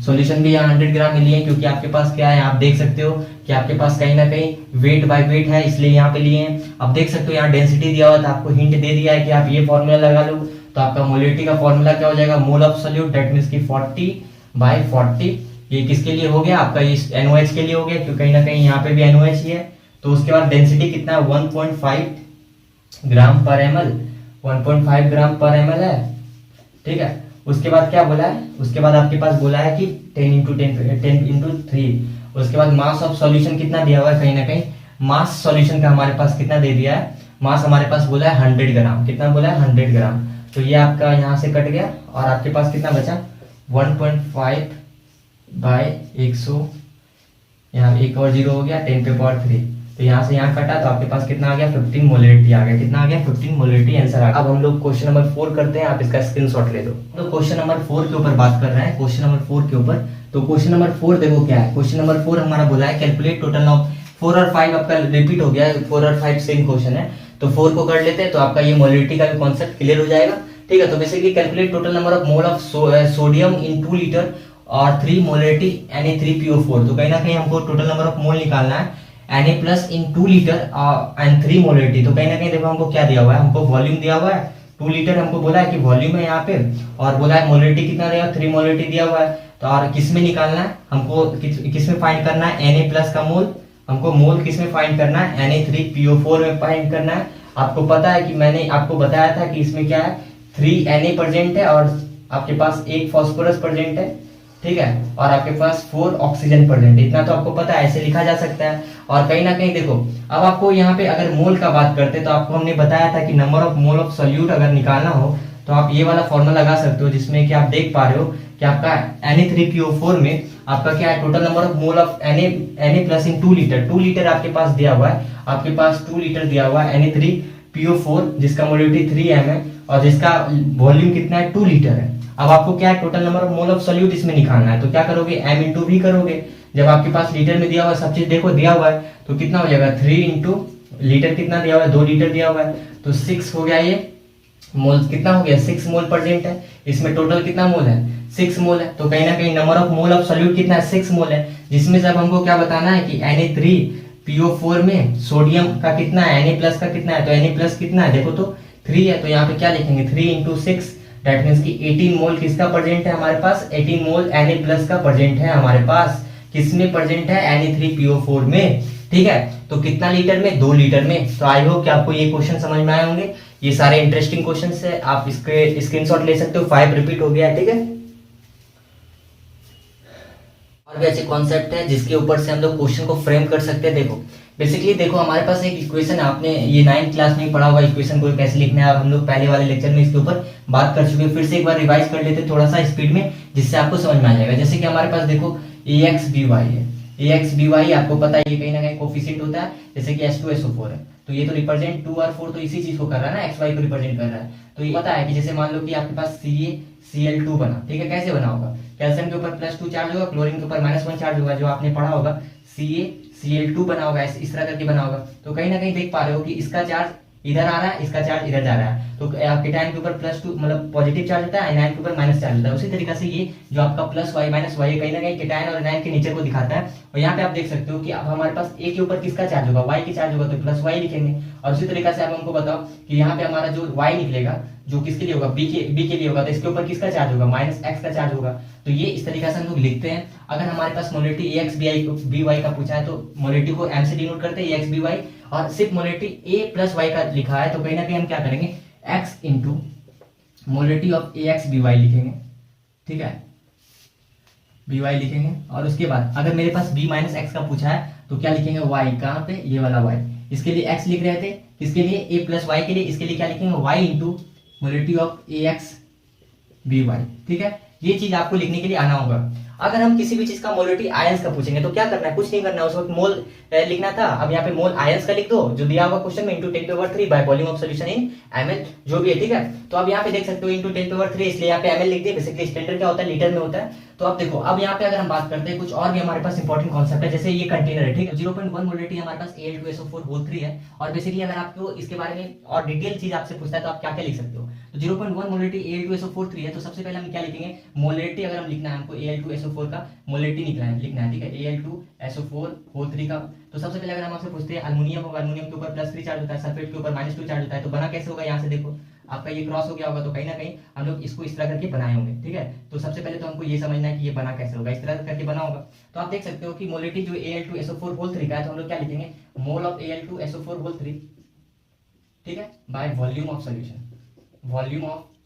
solution भी यहाँ 100 ग्राम लिए, क्योंकि आपके पास क्या है आप देख सकते हो कि आपके पास कहीं ना कहीं वेट बाय वेट है, इसलिए यहाँ पे लिए हैं। आप देख सकते हो यहाँ डेंसिटी दिया हुआ था, आपको हिंट दे दिया है कि आप ये फॉर्मूला लगा लो। तो आपका मोलिटी का फॉर्मूला क्या हो जाएगा mole of solute. That means की 40/40। ये किसके लिए हो गया आपका, इस NaOH के लिए हो गया, क्योंकि कहीं ना कहीं यहाँ पे भी NaOH ही है। तो उसके बाद डेंसिटी कितना है 1.5 ग्राम पर ml, 1.5 ग्राम पर ml है। ठीक है उसके बाद क्या बोला है, उसके बाद आपके पास बोला है कि 10 इंटू 3। उसके बाद मास ऑफ सॉल्यूशन कितना दिया हुआ है, कहीं ना कहीं मास सॉल्यूशन का हमारे पास कितना दे दिया है, मास हमारे पास बोला है 100 ग्राम। कितना बोला है 100 ग्राम। तो ये आपका यहाँ से कट गया और आपके पास कितना बचा 1.5/100, यहाँ एक और 0 हो गया 10⁻³। तो यहाँ से यहाँ कटा तो आपके पास कितना आ गया 15 मोलिटी आ गया। कितना आ गया 15 मोलिटी आंसर आ गया। अब हम लोग क्वेश्चन नंबर 4 करते हैं, आप इसका स्क्रीनशॉट ले लो। तो क्वेश्चन नंबर 4 के ऊपर बात कर रहे हैं, क्वेश्चन नंबर 4 के ऊपर। तो क्वेश्चन नंबर 4 देखो क्या है, क्वेश्चन नंबर 4 हमारा बोला है कैलकुलेट टोटल ऑफ 4 और 5। आपका रिपीट हो गया 4 और 5 सेम क्वेश्चन है। तो 4 को कर लेते हैं तो आपका ये मोलिटी का भी कॉन्सेप्ट क्लियर हो जाएगा। ठीक है तो basically calculate total number of mole of sodium in 2 litre और 3 मोलिटी Na3PO4। तो कहीं ना कहीं हमको टोटल नंबर ऑफ मोल निकालना है Na plus in 2 litre and 3 molality. तो कहीं ना कहीं देखो हमको क्या दिया हुआ है, हमको वॉल्यूम दिया हुआ है 2 लीटर, हमको बोला है कि वॉल्यूम है यहाँ पे, और बोला है मोलिटी कितना दिया 3 मोलिटी दिया हुआ है। तो और किस में निकालना है हमको, किस में फाइंड करना है Na प्लस का मोल, हमको मोल किस में फाइंड करना है Na3PO4 में फाइंड करना है। आपको पता है कि मैंने आपको बताया था कि इसमें क्या है 3 Na प्रेजेंट है और आपके पास 1 फास्फोरस प्रेजेंट है। ठीक है और आपके पास 4 ऑक्सीजन प्रेजेंट है। इतना तो आपको पता है, ऐसे लिखा जा सकता है। और कहीं ना कहीं देखो अब आपको यहाँ पे अगर मोल का बात करते तो आपको हमने बताया था कि number of mole of solute अगर निकालना हो तो आप ये वाला फॉर्मूला लगा सकते हो, जिसमें कि आप देख पा रहे हो कि आपका Na3PO4 में आपका क्या है total number of mole of Na plus in 2 litre. 2 litre आपके पास दिया हुआ है, आपके पास 2 लीटर दिया हुआ है Na3PO4 जिसका मोलिटी 3m है और जिसका वॉल्यूम कितना है 2 लीटर है। अब आपको क्या है total number of mole of solute इसमें निकालना है। तो क्या करोगे m इंटू भी करोगे। जब आपके पास लीटर में दिया हुआ है सब चीज देखो दिया हुआ है तो कितना हो जाएगा 3 इंटू लीटर कितना दिया हुआ है 2 लीटर दिया हुआ है तो 6 हो गया। ये मोल कितना हो गया 6 मोल प्रेजेंट है। इसमें टोटल कितना मोल है 6 मोल है। तो कहीं ना कहीं number of mole of solute कितना है 6 मोल है, जिसमें से अब हमको क्या बताना है कि PO4 में सोडियम का कितना है, Na प्लस का कितना है, तो Na प्लस कितना है देखो तो 3 है, तो यहाँ पे क्या लिखेंगे 3 इंटू 6, दैट मीन्स कि 18 मोल किसका प्रेजेंट है हमारे पास, 18 मोल Na प्लस का प्रेजेंट है हमारे पास, किसमें प्रेजेंट है, Na3PO4 में। ठीक है, तो कितना लीटर में, 2 लीटर में। तो आई होप कि आपको ये क्वेश्चन समझ में आए होंगे। ये सारे इंटरेस्टिंग क्वेश्चन है, आप इसके स्क्रीनशॉट ले सकते हो। 5 रिपीट हो गया है, ठीक है। और भी ऐसे कॉन्सेप्ट है जिसके ऊपर से हम लोग क्वेश्चन को फ्रेम कर सकते हैं। देखो बेसिकली देखो हमारे पास एक इक्वेशन है, आपने ये 9th क्लास में पढ़ा हुआ इक्वेशन को कैसे लिखना है, और हम लोग पहले वाले लेक्चर में इसके ऊपर बात कर चुके हैं। फिर से एक बार रिवाइज कर लेते थोड़ा सा स्पीड में, जिससे आपको समझ में आ जाएगा। जैसे कि हमारे पास देखो AX/BY है, AX/BY आपको पता है ये कहीं ना कहीं कोफिशिएंट होता है, जैसे कि H2SO4 है, तो ये तो रिप्रेजेंट 2 और 4 तो इसी चीज को कर रहा है ना, XY को रिप्रेजेंट कर रहा है। तो ये पता है कि जैसे मान लो कि आपके पास CaCl2 बना, ठीक है, कैसे बना होगा, कैल्शियम के ऊपर +2 चार्ज होगा, क्लोरीन के ऊपर -1 चार्ज होगा, जो आपने पढ़ा होगा CaCl2 बना होगा, इस तरह करके बना होगा। तो कहीं ना कहीं देख पा रहे हो कि इसका चार्ज इधर आ रहा है, इसका चार्ज इधर जा रहा है, तो कीटायन के ऊपर +2 मतलब पॉजिटिव चार्ज होता है, एनायन के ऊपर माइनस चार्ज होता है। उसी तरीके से ये जो आपका +y -y कहीं ना कहीं कीटायन और एनायन के नेचर को दिखाता है। और यहाँ पे आप देख सकते हो कि अब हमारे पास A के ऊपर किसका चार्ज होगा, y की चार्ज होगा, तो +y लिखेंगे। और उसी तरीके से आप हमको बताओ कि यहाँ पे हमारा जो y निकलेगा, जो किसके लिए होगा, B के लिए होगा, तो इसके ऊपर किसका चार्ज होगा, -x का चार्ज होगा। तो ये इस तरीके से हम लोग लिखते हैं। अगर हमारे पास मोलरिटी AX/BY का पूछा है तो मोलरिटी को m से डिनोट करते हैं AX/BY, और सिर्फ मोलरिटी A+y का लिखा है तो कहीं ना कहीं हम क्या करेंगे, x into molarity of AX/BY लिखेंगे, ठीक है, by लिखेंगे। और उसके बाद अगर मेरे पास B - x का पूछा है तो क्या लिखेंगे, y, कहाँ पे, ये वाला y, इसके लिए x लिख रहे थे, किसके लिए, A+y के लिए, इसके लिए क्या लिखेंगे, y into molarity of AX/BY, ठीक है। ये चीज आपको लिखने के लिए आना होगा। अगर हम किसी भी चीज का मोलरिटी आयंस का पूछेंगे तो क्या करना है, कुछ नहीं करना है, उस वक्त मोल लिखना था। अब यहाँ पे मोल आयंस का लिख दो जो दिया होगा क्वेश्चन में, into 10⁻³ by volume of solution in ml, जो भी है, ठीक है। तो अब यहाँ पे देख सकते हो इंटू 10⁻³, इसलिए यहाँ पे ml लिख दिया। बेसिकली स्टैंडर्ड क्या होता है, लीटर में होता है। तो अब देखो, अब यहाँ पे अगर हम बात करते हैं कुछ और भी हमारे पास इंपॉर्टेंट कॉन्सेप्ट है, जैसे ये कंटेनर है, ठीक है, 0.1 मोलरिटी हमारे पास Al2SO4 है। और बेसिकली अगर आपको इसके बारे में और डिटेल चीज आपसे पूछता है तो आप क्या क्या लिख सकते हो। तो 0.1 मोलरिटी Al2SO4 है, तो सबसे पहले हम क्या लिखेंगे, मोलरिटी अगर हम लिखना है हमको Al2SO4 का मोलरिटी लिखना है, ठीक है, Al2SO4 का। तो सबसे पहले अगर हम आपसे पूछते हैं अल्युमिनियम होगा, अल्युमिनियम के ऊपर +3 चार्ज होता है, सल्फेट के ऊपर -2 चार्ज होता है, तो बना कैसे होगा, यहाँ से देखो आपका ये क्रॉस हो गया होगा, तो कहीं ना कहीं हम लोग इसको इस तरह करके बनाए होंगे, ठीक है। तो सबसे पहले तो हमको ये समझना है कि ये बना कैसे होगा, इस तरह करके बना होगा। तो आप देख सकते हो कि मोलरिटी जो Al2SO4 का है, तो हम लोग क्या लिखेंगे, मोल ऑफ Al2SO4, ठीक है, बाय वॉल्यूम ऑफ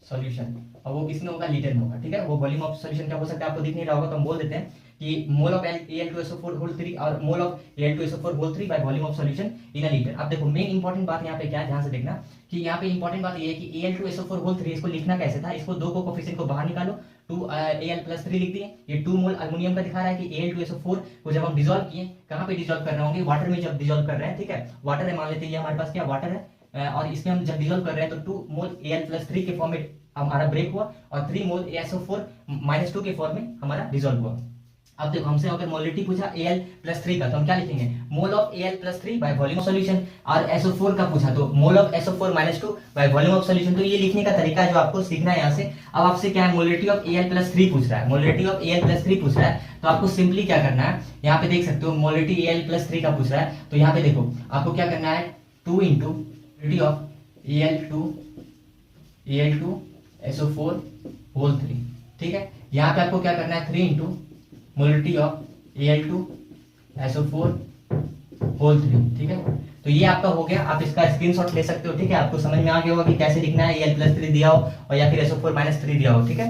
सॉल्यूशन, और वो किसमें होगा, लीटर में होगा, ठीक है। वो वॉल्यूम ऑफ सॉल्यूशन क्या हो सकता है, आपको दिख नहीं रहा होगा, तो हम बोल देते हैं कि मोल ऑफ Al2SO4 और mole of Al2SO4 by volume of solution in a litre. अब देखो मेन इंपॉर्टेंट बात यहाँ पे क्या है, ध्यान से देखना कि यहाँ पे इंपॉर्टेंट बात ये है कि Al2SO4 इसको लिखना कैसे था, इसको दो को कोफिशिएंट को बाहर निकालो, 2Al+3 लिख दिए। ये 2 मोल अल्युमिनियम का दिखा रहा है कि Al2SO4 को जब हम डिसॉल्व किए, कहाँ पे डिसॉल्व कर रहे होंगे, वाटर में जब डिसॉल्व कर रहे हैं, ठीक है, वाटर है, मान लेते हैं ये हमारे पास क्या वाटर है, और इसमें हम जब डिसॉल्व कर रहे हैं तो 2 मोल Al+3 के फॉर्म में हमारा ब्रेक हुआ, और 3 मोल ASO4 -2 के फॉर्म में हमारा डिसॉल्व हुआ। अब देखो हमसे अगर मोलरिटी पूछा Al+3 का, तो हम क्या लिखेंगे, mole of Al+3 by volume of solution. और SO4 का पूछा तो mole of SO4 -2 by volume of solution. तो ये लिखने का तरीका है जो आपको सीखना है यहाँ से। अब आपसे क्या है, मोलरिटी ऑफ Al+3 पूछ रहा है, मोलरिटी ऑफ Al+3 पूछ रहा है, तो आपको सिंपली क्या करना है, यहाँ पे देख सकते हो मोलरिटी Al+3 का पूछ रहा है, तो यहाँ पे देखो आपको क्या करना है, 2 इंटू मोलरिटी ऑफ Al2SO4, ठीक है। यहाँ पे आपको क्या करना है, 3 इंटू मोलरिटी ऑफ Al2SO4, ठीक है। तो ये आपका हो गया, आप इसका स्क्रीनशॉट ले सकते हो, ठीक है। आपको समझ में आ गया होगा कि कैसे लिखना है, Al+3 दिया हो और या फिर SO4 -3 दिया हो, ठीक है।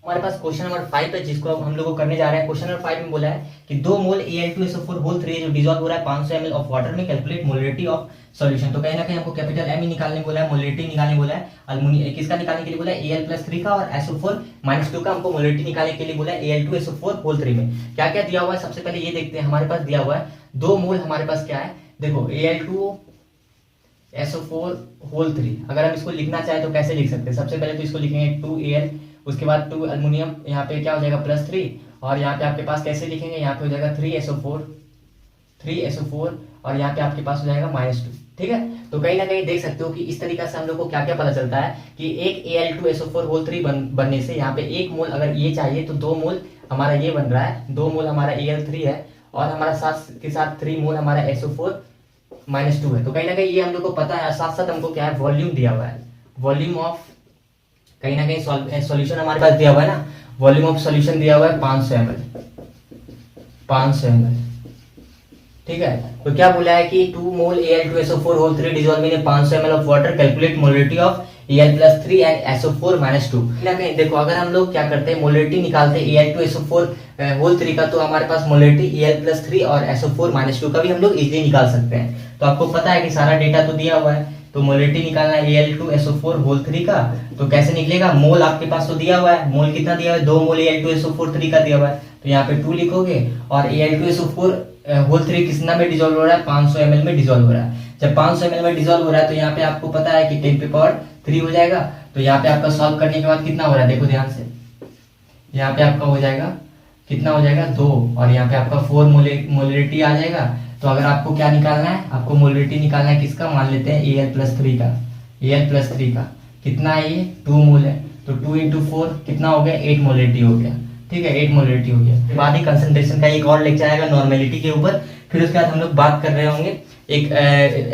हमारे पास क्वेश्चन नंबर 5 है, जिसको हम लोग करने जा रहे हैं। क्वेश्चन नंबर 5 में बोला है कि 2 मोल Al2SO4 जो डिसॉल्व हो रहा है 500 ml ऑफ वाटर में, कैलकुलेट मोलरिटी ऑफ सॉल्यूशन। तो कहीं ना कहीं हमको कैपिटल M ही निकालने बोला है, मोलरिटी निकालने बोला है, अल्युमिनियम किसका निकालने के लिए बोला है, Al+3 का, और SO4 -2 का हमको मोलरिटी निकालने के लिए बोला है Al2SO4 में। क्या क्या दिया हुआ है, सबसे पहले ये देखते हैं। हमारे पास दिया हुआ है 2 मोल, हमारे पास क्या है, देखो Al2SO4, अगर हम इसको लिखना चाहे तो कैसे लिख सकते हैं, सबसे पहले तो इसको लिखेंगे 2Al, उसके बाद 2 अल्युमिनियम, यहाँ पे क्या हो जाएगा +3, और यहाँ पे आपके पास कैसे लिखेंगे, यहाँ पे हो जाएगा 3SO4, और यहाँ पे आपके पास हो जाएगा -2, ठीक है। तो कहीं ना कहीं देख सकते हो कि इस तरीके से हम लोग को क्या क्या पता चलता है कि एक Al2SO4 बनने से यहाँ पे 1 मोल अगर ये चाहिए तो 2 मोल हमारा ये बन रहा है, 2 मोल हमारा Al3 है, और हमारा साथ के साथ 3 मोल हमारा SO4-2 है। तो कहीं ना कहीं ये हम लोग को पता है, साथ साथ हमको क्या है वॉल्यूम दिया हुआ है, वॉल्यूम ऑफ कहीं ना कहीं सॉल्यूशन हमारे पास दिया हुआ है ना, वॉल्यूम ऑफ सॉल्यूशन दिया हुआ है 500 ml, 500 ml, ठीक है। तो क्या बोला है कि 2 mole Al2SO4 whole 3 dissolve in 500 ml of water, calculate molarity of Al+3 and SO4-2। ना कहीं देखो, अगर हम लोग क्या करते हैं मोलरिटी निकालते हैं Al2SO4 होल 3 का, तो हमारे पास मोलरिटी Al+3 और SO4-2 का भी हम लोग इजीली निकाल सकते हैं। तो आपको पता है कि सारा डेटा तो दिया हुआ है, तो मोलरिटी निकालना है Al2SO4 होल 3 का, तो कैसे निकलेगा, मोल आपके पास तो दिया हुआ है, मोल कितना दिया हुआ है, 2 मोल Al2SO4 3 का दिया हुआ है, तो यहाँ पे 2 लिखोगे, और Al2SO4 होल 3 कितना में डिसॉल्व हो रहा है, 500 ml में डिसॉल्व हो रहा है। जब 500 ml में डिसॉल्व हो रहा है तो यहाँ पे आपको पता है कि 10⁻³ हो जाएगा। तो यहाँ पे आपका सॉल्व करने के बाद कितना हो रहा है, देखो ध्यान से, यहाँ पे आपका हो जाएगा कितना हो जाएगा 2, और यहाँ पे आपका 4 मोलरिटी आ जाएगा। तो अगर आपको क्या निकालना है, आपको मोलरिटी निकालना है किसका, मान लेते हैं Al+3 का, Al+3 का कितना है, ये 2 मोल है, तो 2 × 4 कितना हो गया, 8 मोलरिटी हो गया, ठीक है, 8 मोलरिटी हो गया। बाद ही कंसंट्रेशन का एक और लेक्चर आएगा नॉर्मेलिटी के ऊपर, फिर उसके बाद हम लोग बात कर रहे होंगे एक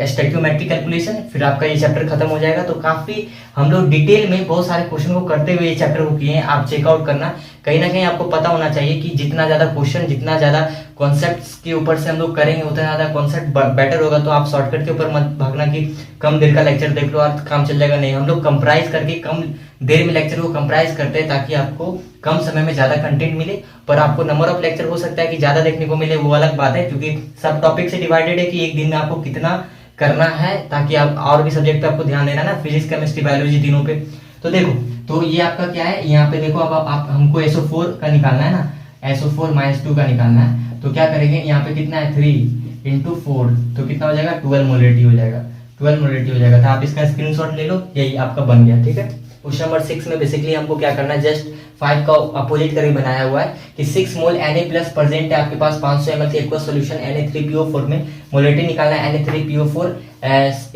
स्टोइकियोमेट्रिक कैलकुलेशन, फिर आपका ये चैप्टर खत्म हो जाएगा। तो काफी हम लोग डिटेल में बहुत सारे क्वेश्चन को करते हुए ये चैप्टर को किए हैं, आप चेकआउट करना। कहीं ना कहीं आपको पता होना चाहिए कि जितना ज्यादा क्वेश्चन, जितना ज्यादा कॉन्सेप्ट्स के ऊपर से हम लोग करेंगे उतना ज्यादा कॉन्सेप्ट बेटर होगा। तो आप शॉर्टकट के ऊपर मत भागना कि कम देर का लेक्चर देख लो और काम चल जाएगा, नहीं, हम लोग कंप्राइज करके कम देर में लेक्चर को कंप्राइज करते हैं ताकि आपको कम समय में ज्यादा कंटेंट मिले। पर आपको नंबर ऑफ लेक्चर हो सकता है कि ज्यादा देखने को मिले, वो अलग बात है, क्योंकि सब टॉपिक से डिवाइडेड है कि एक दिन में आपको कितना करना है, ताकि आप और भी सब्जेक्ट पे आपको ध्यान देना ना, फिजिक्स केमिस्ट्री बायोलॉजी तीनों पे। तो देखो, तो ये आपका क्या है, यहाँ पे देखो, अब आप हमको SO4 का निकालना है ना, SO4-2 का निकालना है। तो क्या करेंगे, यहाँ पे कितना है 3 × 4, तो कितना हो जाएगा 12 मोलरिटी हो जाएगा, 12 मोलरिटी हो जाएगा। तो आप इसका स्क्रीनशॉट ले लो, यही आपका बन गया, ठीक है। क्वेश्चन नंबर 6 में बेसिकली हमको क्या करना है, जस्ट 5 का अपोजिट करके बनाया हुआ है कि 6 मोल Na+ प्रेजेंट है आपके पास 500 ml के एक्वस सॉल्यूशन Na3PO4 में, मोलरिटी निकालना है Na3PO4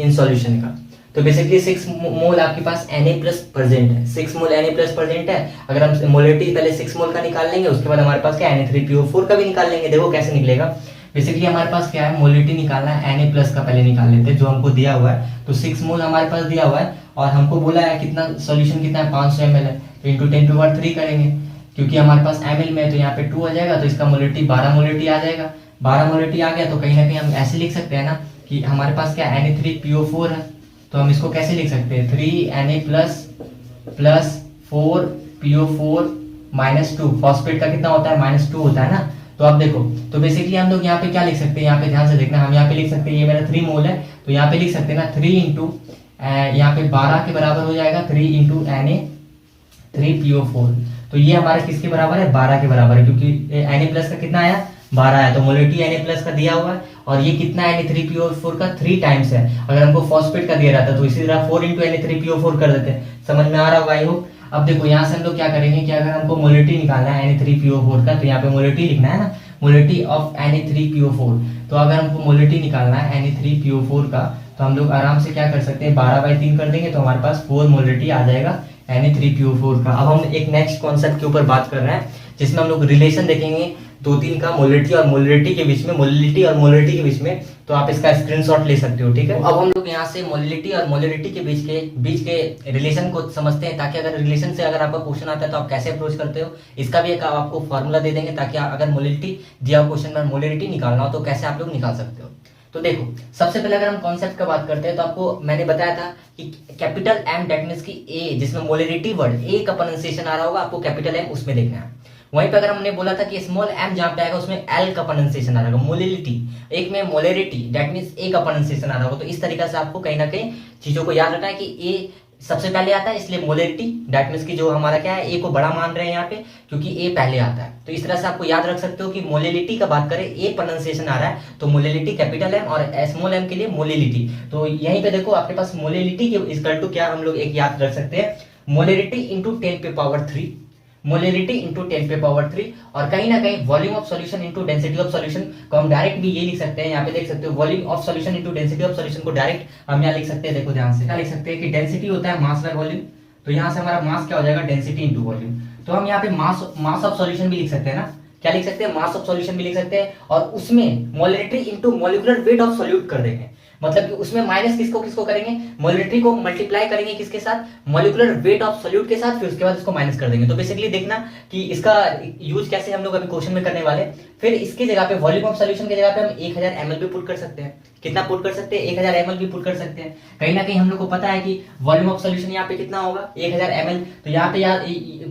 इन सॉल्यूशन का। तो बेसिकली 6 मोल आपके पास Na+ प्रेजेंट है, 6 मोल Na+ प्रेजेंट है। अगर हम मोलरिटी पहले 6 मोल का निकाल लेंगे, उसके बाद हमारे पास क्या Na3PO4 का भी निकाल लेंगे। देखो कैसे निकलेगा, बेसिकली हमारे पास क्या है, मोलरिटी निकालना है Na+ का पहले निकाल लेते हैं जो हमको दिया हुआ है। तो 6 मोल हमारे पास दिया हुआ है और हमको बोला है कितना सॉल्यूशन कितना है, 500 ml है, तो इंटू 10⁻³ करेंगे, क्योंकि हमारे पास ml में है तो यहाँ पे 2 आ जाएगा, तो इसका मोलरिटी 12 मोलरिटी आ जाएगा। 12 मोलरिटी आ गया तो कहीं ना कहीं हम ऐसे लिख सकते हैं ना कि हमारे पास क्या Na3PO4 है, तो हम इसको कैसे लिख सकते हैं, 3Na+ 4PO4-2, फॉस्फेट का कितना होता है, -2 होता है ना। तो आप देखो, तो बेसिकली हम लोग यहाँ पे क्या लिख सकते हैं, यहाँ पे ध्यान से देखना, हम यहाँ पे लिख सकते हैं, ये मेरा 3 मोल है, तो यहाँ पे लिख सकते हैं ना 3 × यहाँ पे 12 के बराबर हो जाएगा, 3 × Na3PO4। तो ये हमारा किसके बराबर है, 12 के बराबर है, क्योंकि Na+ का कितना आया, 12 आया, तो मोलरिटी Na+ का दिया हुआ है, और ये कितना Na3PO4 का 3 टाइम्स है। अगर हमको फॉस्फेट का दिया रहता तो इसी तरह 4 × Na3PO4 कर देते। समझ में आ रहा होगा आई होप। अब देखो यहाँ से हम लोग क्या करेंगे कि अगर हमको मोलरिटी निकालना है Na3PO4 का, तो यहाँ पे मोलरिटी लिखना है ना, मोलरिटी ऑफ Na3PO4। तो अगर हमको मोलरिटी निकालना है Na3PO4 का, तो हम लोग आराम से क्या कर सकते हैं, 12/3 कर देंगे, तो हमारे पास 4 मोलरिटी आ जाएगा Na3PO4 का। अब हम एक नेक्स्ट कॉन्सेप्ट के ऊपर बात कर रहे हैं, जिसमें हम लोग रिलेशन देखेंगे 2-3 का, मोलरिटी और मोलरिटी के बीच में, मोलरिटी और मोलरिटी के बीच में। तो आप इसका स्क्रीनशॉट ले सकते हो, ठीक है। अब हम लोग यहाँ से मोलरिटी और मोलरिटी के बीच के रिलेशन को समझते हैं, ताकि अगर रिलेशन से अगर आपका क्वेश्चन आता है तो आप कैसे अप्रोच करते हो, इसका भी एक आपको फॉर्मूला दे देंगे, ताकि अगर मोलरिटी दिया हुआ क्वेश्चन में मोलरिटी निकालना हो तो कैसे आप लोग निकाल सकते हो। तो देखो, सबसे पहले अगर हम कॉन्सेप्ट का बात करते हैं, तो आपको मैंने बताया था कि कैपिटल M दैट मींस की A, जिसमें मोलरिटी वर्ड A का प्रोनाउंसिएशन आ रहा होगा, आपको कैपिटल M उसमें देखना है। वहीं पे अगर हमने बोला था कि स्मॉल m जहां पे आएगा उसमें L का प्रोनाउंसिएशन आ रहा होगा, मोलिलिटी एक में मोलरिटी दैट मींस A का प्रोनाउंसिएशन आ रहा होगा। तो इस तरीके से आपको कहीं ना कहीं चीजों को याद रखना है कि A सबसे पहले आता है, इसलिए मोलरिटी दैट मींस की जो हमारा क्या है, A को बड़ा मान रहे हैं यहाँ पे, क्योंकि A पहले आता है। तो इस तरह से आपको याद रख सकते हो कि मोलिलिटी का बात करें, A प्रोनाउंसिएशन आ रहा है तो मोलिलिटी कैपिटल M, और स्मॉल m के लिए मोलिलिटी। तो यहीं पे देखो आपके पास मोलिलिटी के इक्वल टू क्या हम लोग एक याद रख सकते हैं, मोलिलिटी इंटू 10⁻3, मोलरिटी इंटू 10⁻3, और कहीं ना कहीं volume of solution into density of solution को हम डायरेक्ट भी ये लिख सकते हैं। यहाँ पे देख सकते हो volume of solution into density of solution को डायरेक्ट हम यहाँ लिख सकते हैं। देखो ध्यान से क्या लिख सकते हैं कि डेंसिटी होता है मास बाय वॉल्यूम, तो यहाँ से हमारा मास क्या हो जाएगा, डेंसिटी इंटू वॉल्यूम। तो हम यहाँ पे मास ऑफ सॉल्यूशन भी लिख सकते हैं ना, क्या लिख सकते हैं, मास ऑफ सॉल्यूशन भी लिख सकते हैं, और उसमें molarity into molecular weight of solute कर देंगे। मतलब कि उसमें माइनस किसको किसको करेंगे, मोलरिटी को मल्टीप्लाई करेंगे किसके साथ, मॉलिक्यूलर वेट ऑफ सॉल्यूट के साथ, फिर उसके बाद इसको माइनस कर देंगे। तो बेसिकली देखना कि इसका यूज कैसे हम लोग अभी क्वेश्चन में करने वाले। फिर इसकी जगह पे वॉल्यूम ऑफ सॉल्यूशन की जगह पे हम 1000 ml भी पुट कर सकते हैं। कितना पुट कर सकते हैं, 1000 ml भी पुट कर सकते हैं। कहीं ना कहीं हम लोग को पता है कि वॉल्यूम ऑफ सॉल्यूशन यहाँ पे कितना होगा, 1000 ml। तो यहाँ पे यार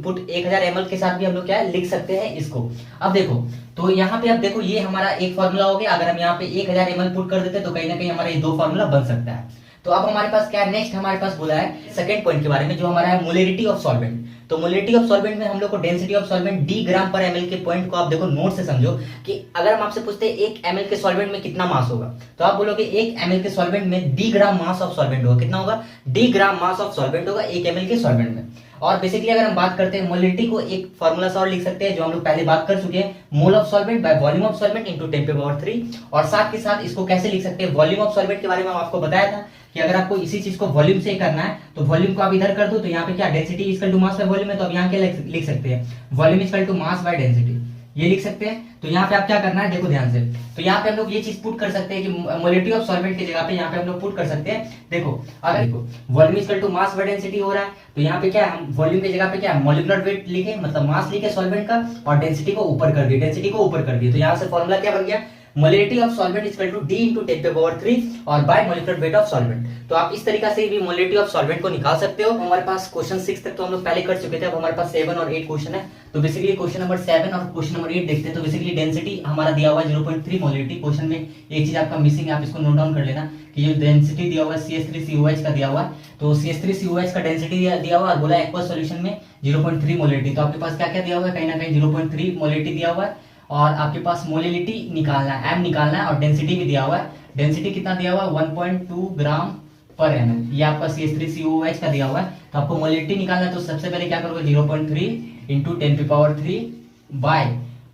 पुट 1000 ml के साथ भी हम लोग क्या लिख सकते हैं इसको। अब देखो, तो यहाँ पे अब देखो, ये हमारा एक फॉर्मूला हो गया। अगर हम यहाँ पे 1000 ml पुट कर देते तो कहीं ना कहीं हमारा ये दो फॉर्मूला बन सकता है। तो अब हमारे पास क्या है, नेक्स्ट हमारे पास बोला है सेकंड पॉइंट के बारे में, जो हमारा है मोलरिटी ऑफ सॉल्वेंट। तो मोलरिटी ऑफ सॉल्वेंट में हम लोग को डेंसिटी ऑफ सॉल्वेंट डी ग्राम पर एमएल के पॉइंट को आप देखो नोट से समझो कि अगर हम आपसे पूछते हैं 1 ml के सॉल्वेंट में कितना मास होगा, तो आप बोलोगे 1 ml के सॉल्वेंट में D gram mass of solvent होगा। कितना होगा, D gram mass of solvent होगा 1 ml के सॉल्वेंट में। और बेसिकली अगर हम बात करते हैं मोलरिटी को, एक फार्मूला से और लिख सकते हैं जो हम लोग पहले बात कर चुके हैं, mole of solvent by volume of solvent into 10⁻³ और साथ के साथ इसको कैसे लिख सकते हैं, वॉल्यूम ऑफ सॉल्वेंट के बारे में हम आपको बताया था कि अगर आपको इसी चीज को वॉल्यूम से करना है तो वॉल्यूम को आप इधर कर दो, तो यहाँ पे क्या density equal to mass by volume है, तो अब यहाँ क्या लिख सकते हैं, volume equal to mass by density, ये लिख सकते हैं। तो यहाँ पे आप क्या करना है, देखो ध्यान से, तो यहाँ पे हम लोग ये चीज पुट कर सकते हैं कि मोलरिटी ऑफ सॉल्वेंट की जगह पे यहाँ पे हम लोग पुट कर सकते हैं। देखो अगर देखो volume equal to mass by density हो रहा है, तो यहाँ पे क्या है, हम वॉल्यूम की जगह पे क्या मॉलिक्यूलर वेट लिखे, मतलब मास लिखे सॉल्वेंट का, और डेंसिटी को ऊपर कर दिए, डेंसिटी को ऊपर कर दिए। तो यहाँ से फॉर्मूला क्या बन गया, molarity of solvent equal to D into 10⁻³ और by molecular weight of solvent. तो आप इस तरीका से भी मोलरिटी ऑफ सॉल्वेंट को निकाल सकते हो। हमारे पास क्वेश्चन 6 तक तो हम लोग पहले कर चुके थे, अब हमारे पास 7 और 8 क्वेश्चन है। तो बेसिकली क्वेश्चन नंबर 7 और क्वेश्चन नंबर 8 देखते हैं। तो बेसिकली डेंसिटी हमारा दिया हुआ है 0.3 मोलरिटी। क्वेश्चन में एक चीज आपका मिसिंग है, आप इसको नोट डाउन कर लेना कि जो डेंसिटी दिया हुआ है CH3COH का दिया हुआ है, तो CH3COH का डेंसिटी दिया हुआ है, बोला एक्वस सॉल्यूशन में 0.3 मोलरिटी। तो आपके पास क्या क्या दिया हुआ है, कहीं ना कहीं 0.3 मोलरिटी दिया हुआ है, और आपके पास मोलिलिटी निकालना है, एम निकालना है, और डेंसिटी भी दिया हुआ है। डेंसिटी कितना दिया हुआ है, 1.2 ग्राम पर ml, ये आपका CH3COH का दिया हुआ है। तो आपको मोलिलिटी निकालना है, तो सबसे पहले क्या करोगे, 0.3 into 10⁻³ by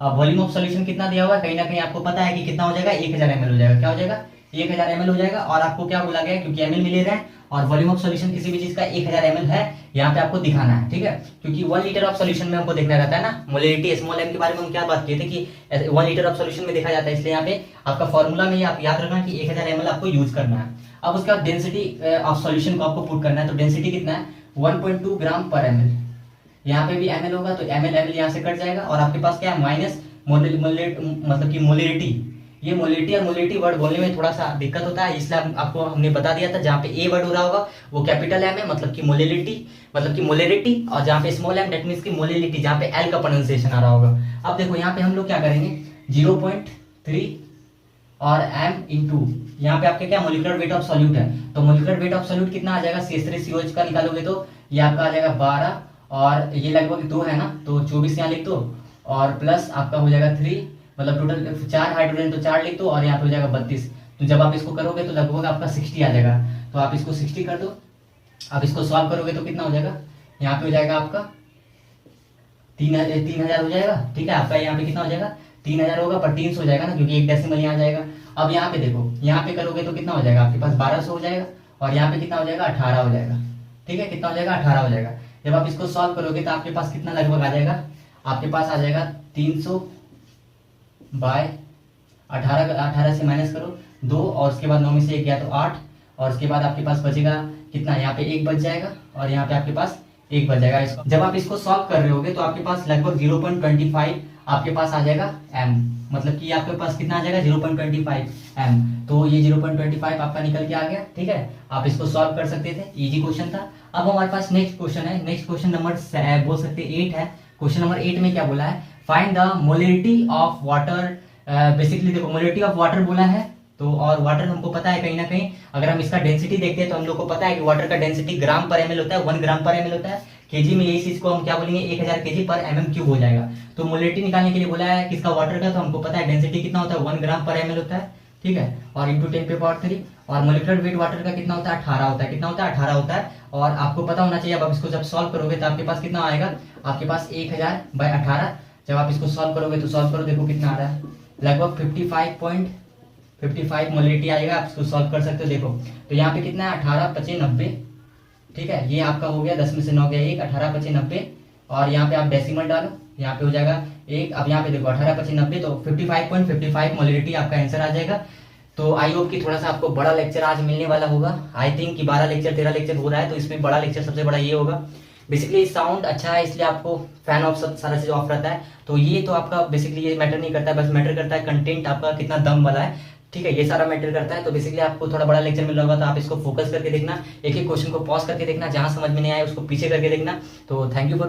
volume of solution कितना दिया हुआ है, कहीं ना कहीं आपको पता है कि कितना हो जाएगा, 1000 ml हो जाएगा। क्या हो जाएगा, 1000 ml हो जाएगा। और आपको क्या बोला गया, क्योंकि ml मिले रहे हैं और वॉल्यूम ऑफ सॉल्यूशन किसी भी चीज का 1000 ml है, यहाँ पे आपको दिखाना है, ठीक है। क्योंकि 1 लीटर ऑफ सॉल्यूशन में हमको देखना रहता है ना, मोलरिटी स्मॉल m के बारे में हम क्या बात किए थे कि 1 लीटर ऑफ सॉल्यूशन में देखा जाता है, इसलिए यहाँ पे आपका फॉर्मूला में आप याद रखना कि 1000 ml आपको यूज करना है। अब उसके बाद डेंसिटी ऑफ सॉल्यूशन को आपको पुट करना है। तो डेंसिटी कितना है, 1.2 ग्राम पर ml, यहाँ पे भी ml होगा, तो ml यहाँ से कट जाएगा, और आपके पास क्या है, माइनस मतलब की मोलरिटी। ये मोलरिटी और मोलरिटी वर्ड बोलने में थोड़ा सा दिक्कत होता है, इसलिए आपको हमने बता दिया था, जहाँ पे ए वर्ड हो रहा होगा वो कैपिटल एम है, मतलब कि मोलरिटी, मतलब कि मोलरिटी, और जहाँ पे स्मॉल एम दैट मींस की मोलरिटी, जहाँ पे एल का प्रोनाउंसिएशन आ रहा होगा। अब देखो यहाँ पे हम लोग क्या करेंगे, 0.3 और m इंटू यहाँ पे आपके क्या मोलिकुलर वेट ऑफ सॉल्यूट है, तो मोलिकुलर वेट ऑफ सॉल्यूट कितना आ जाएगा, CH3COH का निकालोगे तो ये आपका आ जाएगा 12, और ये लगभग 2 है ना, तो 24 यहाँ लिख दो, और प्लस आपका हो जाएगा 3, मतलब टोटल 4 हाइड्रोजन, तो 4 लिख दो, और यहाँ पे हो जाएगा 32। तो जब आप इसको करोगे तो लगभग आपका 60 आ जाएगा। तो आप इसको 60 कर दो, आप इसको सॉल्व करोगे तो कितना हो जाएगा, यहाँ पे हो जाएगा आपका 3000 हो जाएगा, ठीक है। आपका यहाँ पे कितना हो जाएगा, 3000 होगा, पर 300 हो जाएगा ना, क्योंकि एक डेसिमल यहाँ जाएगा। अब यहाँ पे देखो, यहाँ पे करोगे तो कितना हो जाएगा, आपके पास 1200 हो जाएगा, और यहाँ पे कितना हो जाएगा, 18 हो जाएगा, ठीक है। कितना हो जाएगा, 18 हो जाएगा। जब आप इसको सॉल्व करोगे तो आपके पास कितना लगभग आ जाएगा, आपके पास आ जाएगा 300 बाय 18 से माइनस करो 2, और उसके बाद 9 में से 1 गया तो 8, और उसके बाद आपके पास बचेगा कितना, यहाँ पे 1 बच जाएगा, और यहाँ पे आपके पास 1 बच जाएगा। जब आप इसको सॉल्व कर रहे होगे तो आपके पास लगभग 0.25 आपके पास आ जाएगा m, मतलब कि आपके पास कितना आ जाएगा, 0.25 m। तो ये 0.25 आपका निकल के आ गया, ठीक है। आप इसको सॉल्व कर सकते थे, इजी क्वेश्चन था। अब हमारे पास नेक्स्ट क्वेश्चन है, नेक्स्ट क्वेश्चन नंबर बोल सकते 8 है। क्वेश्चन नंबर 8 में क्या बोला है, find the molarity of water. Basically देखो मोलरिटी ऑफ वाटर बोला है, तो और वाटर हमको पता है कहीं ना कहीं, अगर हम इसका डेंसिटी देखते हैं तो हम लोग को पता है कि वाटर का डेंसिटी ग्राम पर ml होता है, 1 ग्राम पर ml होता है। केजी में यही चीज को हम क्या बोलेंगे, 1000 केजी पर mm³ हो जाएगा। तो मोलरिटी निकालने के लिए बोला है किसका, वाटर का, तो हमको पता है डेंसिटी कितना होता है, 1 ग्राम पर ml होता है, ठीक है, और इंटू 10⁻³, और मोलिकुलर वेट वाटर का कितना होता है, 18 होता है। कितना होता है, 18 होता है। और आपको पता होना चाहिए, अब आप इसको जब सॉल्व करोगे तो आपके पास कितना आएगा, आपके पास 1000 बाय 18। जब आप इसको सॉल्व करोगे तो सॉल्व करो, देखो कितना आ रहा है, लगभग 55.55 मोलरिटी आएगा। आप इसको सॉल्व कर सकते हो, देखो तो यहाँ पे कितना है, 18 × 5 = 90, ठीक है। ये आपका हो गया, 10 में से 9 गया 1, 18 × 5 = 90, और यहाँ पे आप डेसिमल डालो, यहाँ पे हो जाएगा 1। अब यहाँ पे देखो 18×90 तो 55.55 मोलरिटी आपका आंसर आ जाएगा। तो आई होप कि थोड़ा सा आपको बड़ा लेक्चर आज मिलने वाला होगा। आई थिंक कि 12 लेक्चर 13 लेक्चर हो रहा है, तो इसमें बड़ा लेक्चर सबसे बड़ा ये होगा। बेसिकली साउंड अच्छा है इसलिए आपको फैन ऑफ सब सारा चीज ऑफ रहता है, तो ये तो आपका बेसिकली ये मैटर नहीं करता है, बस मैटर करता है कंटेंट आपका कितना दम वाला है। ठीक है, ये सारा मैटर करता है। तो बेसिकली आपको थोड़ा बड़ा लेक्चर मिल रहा होगा, तो आप इसको फोकस करके देखना, एक एक क्वेश्चन को पॉज करके देखना, जहां समझ में नहीं आए उसको पीछे करके देखना। तो थैंक यू फॉर